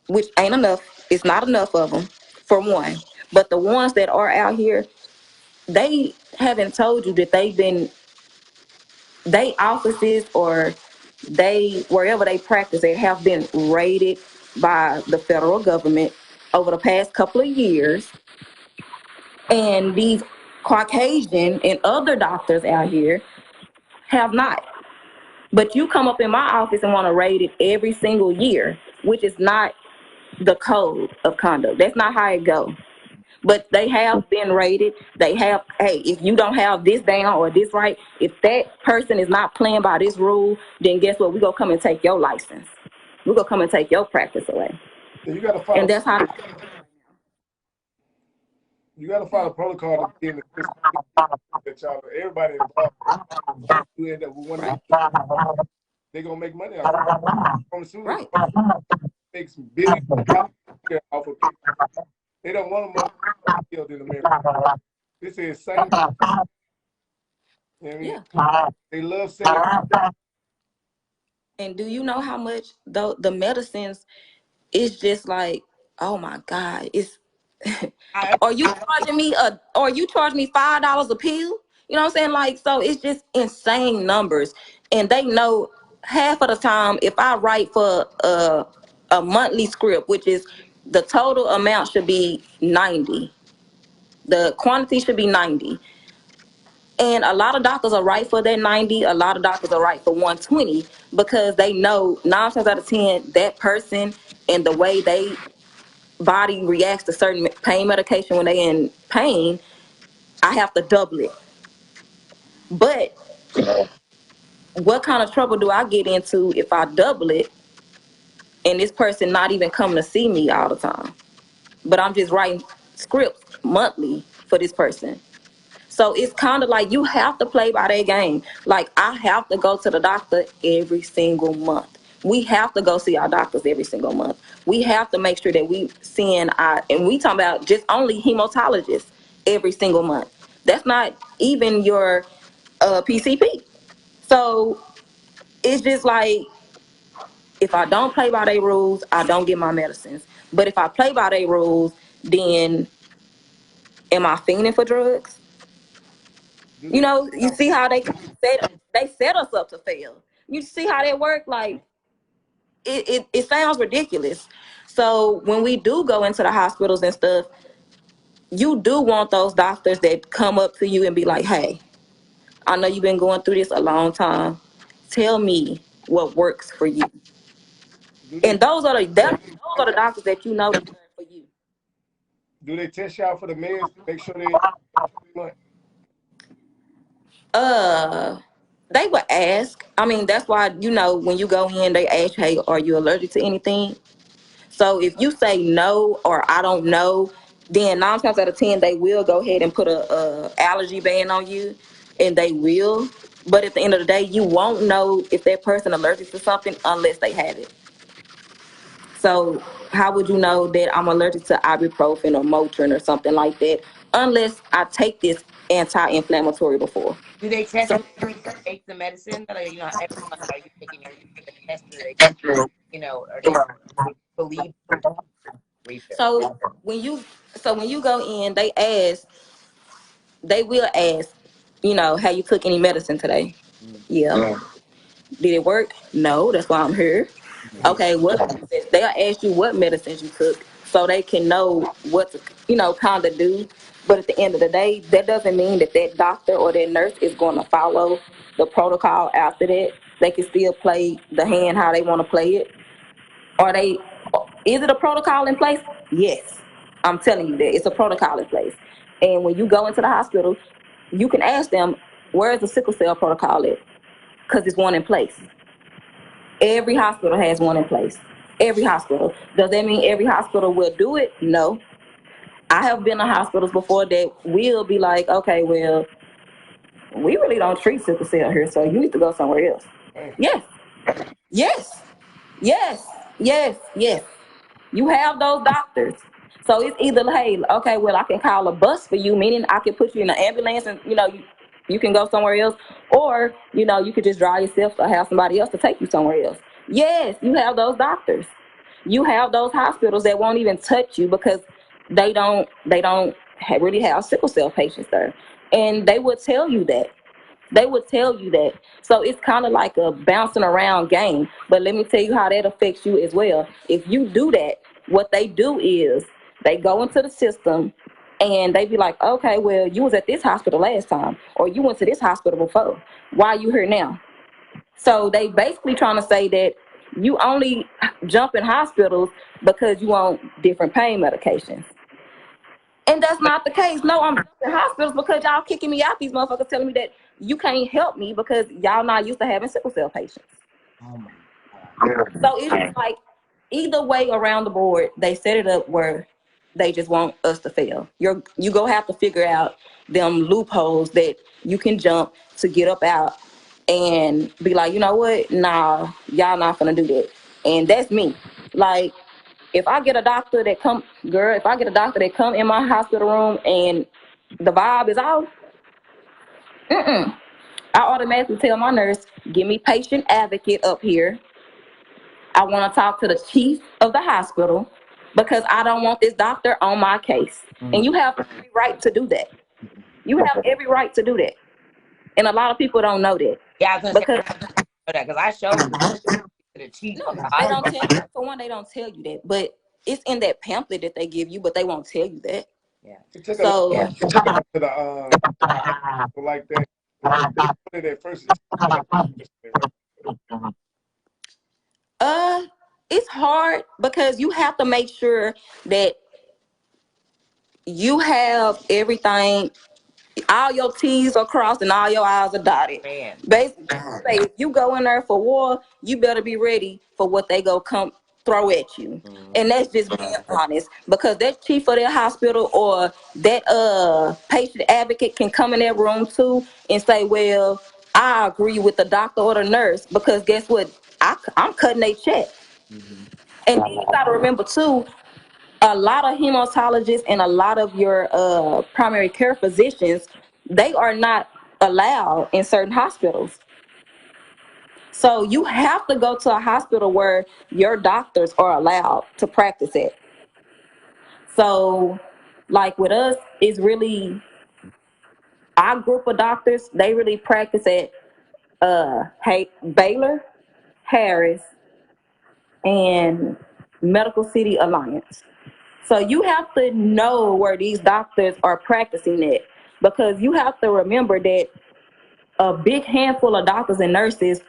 which ain't enough. It's not enough of them, for one. But the ones that are out here, they haven't told you that they offices or they wherever they practice at have been raided by the federal government over the past couple of years. And these Caucasian and other doctors out here have not. But you come up in my office and want to raid it every single year, which is not the code of conduct. That's not how it goes. But they have been rated. They have, hey, if you don't have this down or this right, if that person is not playing by this rule, then guess what? We're going to come and take your license. We're going to come and take your practice away. You got to And follow. that's how. You got to follow protocol to be in the system that y'all. Everybody involved. You end up with one. Right. They're gonna make money off of it. Right. Makes billions of dollars off of people. They don't want them killed in America. This is same. You know what I mean? Yeah. They love selling. And do you know how much the medicines is just like, oh my God, it's are you charging me $5 a pill? You know what I'm saying? Like, so it's just insane numbers. And they know half of the time if I write for a monthly script, which is the total amount should be 90. The quantity should be 90. And a lot of doctors are right for that 90. A lot of doctors are right for 120 because they know 9 times out of 10 that person and the way they body reacts to certain pain medication when they in pain, I have to double it. But what kind of trouble do I get into if I double it and this person not even coming to see me all the time? But I'm just writing scripts monthly for this person. So it's kind of like you have to play by that game. Like, I have to go to the doctor every single month. We have to go see our doctors every single month. We have to make sure that we seeing and we talking about just only hematologists every single month. That's not even your PCP. So it's just like, if I don't play by their rules, I don't get my medicines. But if I play by their rules, then am I fiending for drugs? Do You they know, you see how they set us up to fail. You see how they work? Like it sounds ridiculous. So when we do go into the hospitals and stuff, you do want those doctors that come up to you and be like, hey, I know you've been going through this a long time. Tell me what works for you. do they And those are the doctors that you know that are for you. do they test y'all for the meds to make sure they want? Uh, they would ask. I mean, that's why, when you go in, they ask, hey, are you allergic to anything? So if you say no or I don't know, then 9 times out of 10 they will go ahead and put a allergy ban on you, and they will. But at the end of the day, you won't know if that person allergic to something unless they have it. So how would you know that I'm allergic to ibuprofen or Motrin or something like that unless I take this anti-inflammatory before? Do they test So you before you take the medicine? Like, every month, are you taking your test? Do they, or they believe refill? so when you go in, they will ask, have you took any medicine today? Mm-hmm. Yeah. Did it work? No, that's why I'm here. Okay, what medicines? They'll ask you what medicines you took so they can know what to, kind of do. But at the end of the day, that doesn't mean that that doctor or that nurse is going to follow the protocol after that. They can still play the hand how they want to play it. Are they? Is it a protocol in place? Yes, I'm telling you that it's a protocol in place. And when you go into the hospital, you can ask them, "Where is the sickle cell protocol at?" Because it's one in place. Every hospital has one in place. Every hospital. Does that mean every hospital will do it? No. I have been to hospitals before that will be like, okay, well, we really don't treat sickle cell here, so you need to go somewhere else. Right. Yes, yes, yes, yes, yes. You have those doctors. So it's either, hey, okay, well, I can call a bus for you, meaning I can put you in an ambulance and, you can go somewhere else. Or, you could just drive yourself or have somebody else to take you somewhere else. Yes, you have those doctors. You have those hospitals that won't even touch you because they don't really have sickle cell patients there. And they would tell you that. They would tell you that. So it's kind of like a bouncing around game. But let me tell you how that affects you as well. If you do that, what they do is they go into the system and they be like, okay, well, you was at this hospital last time, or you went to this hospital before. Why are you here now? So they basically trying to say that you only jump in hospitals because you want different pain medications. And that's not the case. No, I'm in hospitals because y'all kicking me out. These motherfuckers telling me that you can't help me because y'all not used to having sickle cell patients. Oh my So it's just like either way around the board, they set it up where they just want us to fail. You go have to figure out them loopholes that you can jump to get up out and be like, you know what? Nah, y'all not gonna do that. And that's me. Like if I get a doctor that come, girl, if I get a doctor that come in my hospital room and the vibe is off, I automatically tell my nurse, give me patient advocate up here. I want to talk to the chief of the hospital because I don't want this doctor on my case. And you have every right to do that. You have every right to do that. And a lot of people don't know that. Yeah, I was gonna say Because that because I showed to the chief no, of the they don't hospital. tell you. For one, they don't tell you that. But it's in that pamphlet that they give you, but they won't tell you that. Yeah. It took a lot So to the people like that. Put it at first. uh it's hard because you have to make sure that you have everything, all your T's are crossed and all your I's are dotted. Man. Basically, if you go in there for war, you better be ready for what they go come throw at you. And that's just being honest. Because that chief of that hospital or that patient advocate can come in that room too and say, well, I agree with the doctor or the nurse because guess what? I'm cutting their check. And then you got to remember too, a lot of hematologists and a lot of your primary care physicians, they are not allowed in certain hospitals. So you have to go to a hospital where your doctors are allowed to practice at. So, like with us, it's really our group of doctors. They really practice at Baylor, Harris, and Medical City Alliance. So you have to know where these doctors are practicing at, because you have to remember that a big handful of doctors and nurses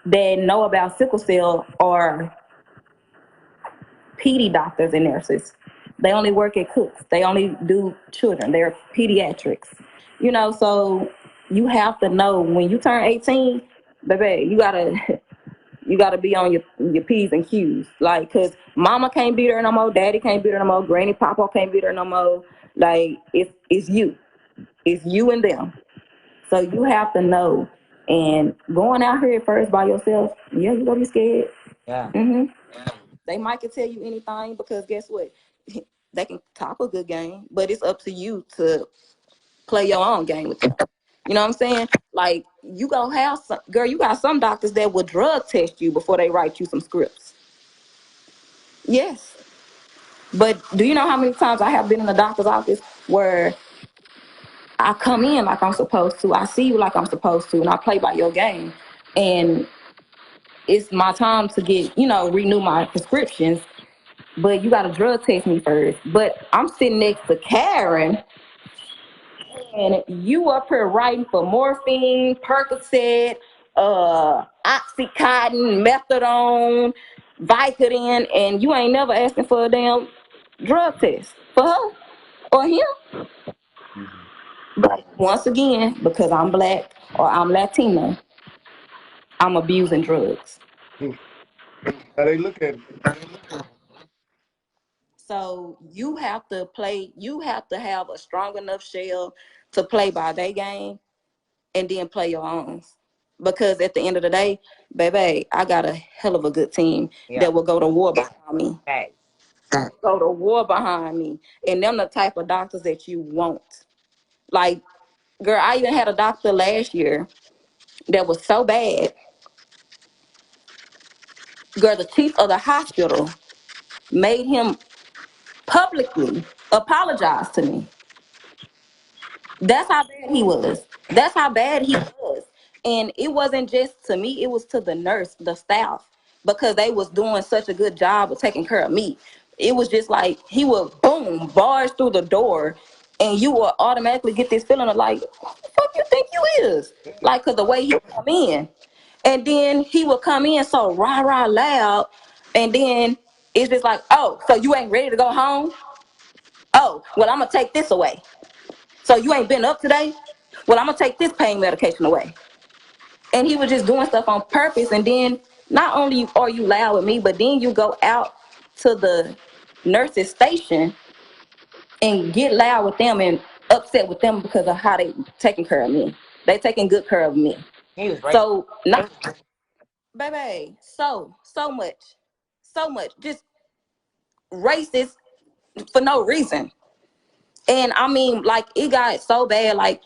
that know about sickle cell are PD doctors and nurses. They only work at Cooks. They only do children. They're pediatrics. So you have to know when you turn 18, baby, you gotta be on your P's and Q's. Like, cause mama can't be there no more, daddy can't be there no more, granny, papa can't be there no more. Like, it's you. It's you and them. So you have to know. And going out here at first by yourself, yeah, you gonna be scared. Yeah. hmm They might can tell you anything, because guess what? They can talk a good game, but it's up to you to play your own game with them. You know what I'm saying? Like, you gonna have some, girl, you got some doctors that will drug test you before they write you some scripts. Yes. But do you know how many times I have been in the doctor's office where I come in like I'm supposed to, I see you like I'm supposed to, and I play by your game. And it's my time to get, renew my prescriptions, but you got to drug test me first. But I'm sitting next to Karen, and you up here writing for morphine, Percocet, Oxycontin, Methadone, Vicodin, and you ain't never asking for a damn drug test for her or him. But once again, because I'm black or I'm Latino, I'm abusing drugs. How they look at it. So you have to have a strong enough shell to play by their game and then play your own. Because at the end of the day, baby, I got a hell of a good team that will go to war behind me. Hey. Go to war behind me. And them the type of doctors that you want. Like, girl, I even had a doctor last year that was so bad. Girl, the chief of the hospital made him publicly apologize to me. That's how bad he was. That's how bad he was. And it wasn't just to me, it was to the nurse, the staff, because they was doing such a good job of taking care of me. It was just like he would boom, barge through the door, and you will automatically get this feeling of like, what the fuck you think you is? Like, cause the way he come in. And then he would come in so rah rah loud, and then it's just like, oh, so you ain't ready to go home? Oh, well, I'm gonna take this away. So you ain't been up today? Well, I'm gonna take this pain medication away. And he was just doing stuff on purpose. And then not only are you loud with me, but then you go out to the nurse's station and get loud with them and upset with them because of how they taking care of me. They taking good care of me. He was right. So not, baby, so much, just racist for no reason. And I mean, like, it got so bad, like,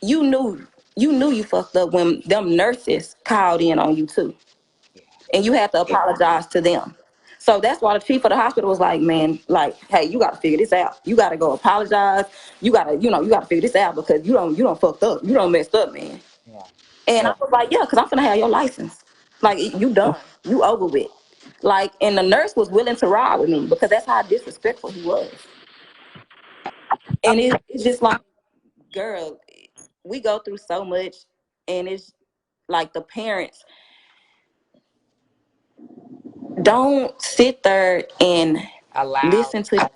you knew you fucked up when them nurses called in on you too, and you had to apologize to them. So that's why the chief of the hospital was like, man, like, hey, you got to figure this out. You got to go apologize. You got to, you got to figure this out, because you don't fucked up. You don't messed up, man. Yeah. And I was like, yeah, because I'm finna have your license. Like, you done. You over with. Like, and the nurse was willing to ride with me because that's how disrespectful he was. And it's just like, girl, we go through so much, and it's like the parents don't sit there and listen to the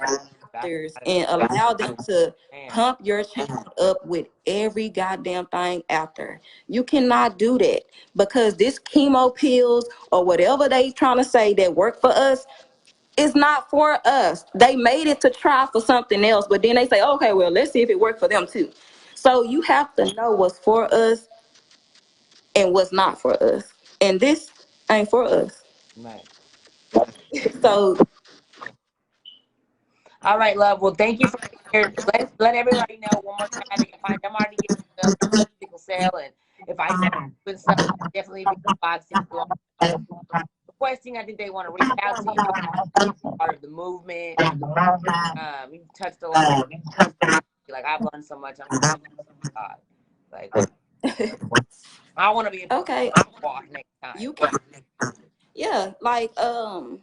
doctors and allow them to pump your child up with every goddamn thing out there. You cannot do that, because this chemo pills or whatever they trying to say that work for us is not for us. They made it to try for something else, but then they say, okay, well, let's see if it worked for them too. So you have to know what's for us and what's not for us. And this ain't for us. Right. So, All right, love. Well, thank you for being here. Let everybody know one more time. If I am already getting the sickle cell, and if I know and stuff, definitely be boxing. requesting. I think they want to reach out to you. Part of the movement. You touched a lot. Like I've learned so much. I'm just like I want to be a Okay. walk next time. You can, yeah, like well,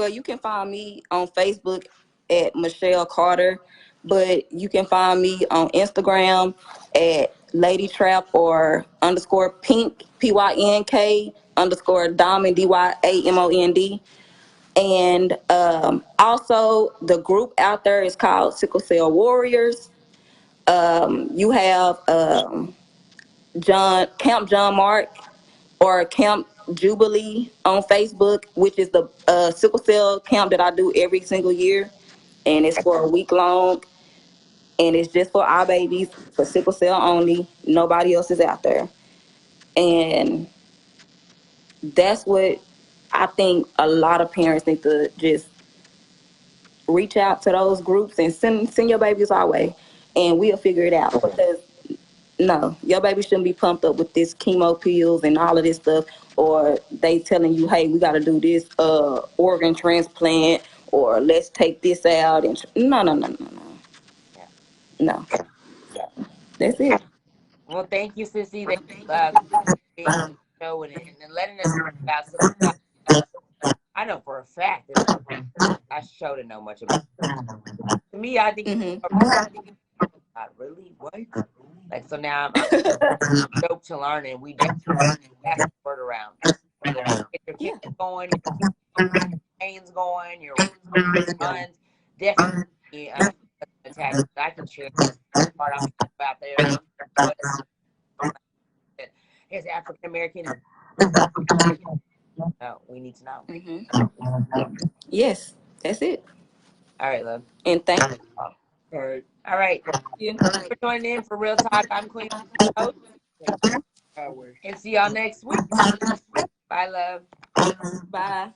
you can find me on Facebook at Michelle Carter, but you can find me on Instagram at Lady Trap or underscore pink PYNK underscore Diamond DYAMOND. And also the group out there is called Sickle Cell Warriors. You have Camp John Mark or Camp Jubilee on Facebook, which is the sickle cell camp that I do every single year, and it's for a week long, and it's just for our babies, for sickle cell only. Nobody else is out there, and that's what I think a lot of parents need to just reach out to those groups and send your babies our way, and we'll figure it out. Because no, your baby shouldn't be pumped up with this chemo pills and all of this stuff, or they telling you, hey, we got to do this organ transplant, or let's take this out. And no. Yeah. No. That's it. Well, thank you, Sissy. Being on the show and letting us know about sickle cell. I know for a fact that I sure didn't know much about it. To me, I think not really what. Like so now I'm stoked to learn, and we definitely pass the word around. Get your kids going, your veins going, your runs. Definitely attack. I can share part out there. As African American, no, we need to know. Yes, that's it. All right, love. And thank you. All right. All right. Thank you. Thanks for joining in for Real Talk. I'm Queen Coach. Highway. And see y'all next week. Bye, love. Bye.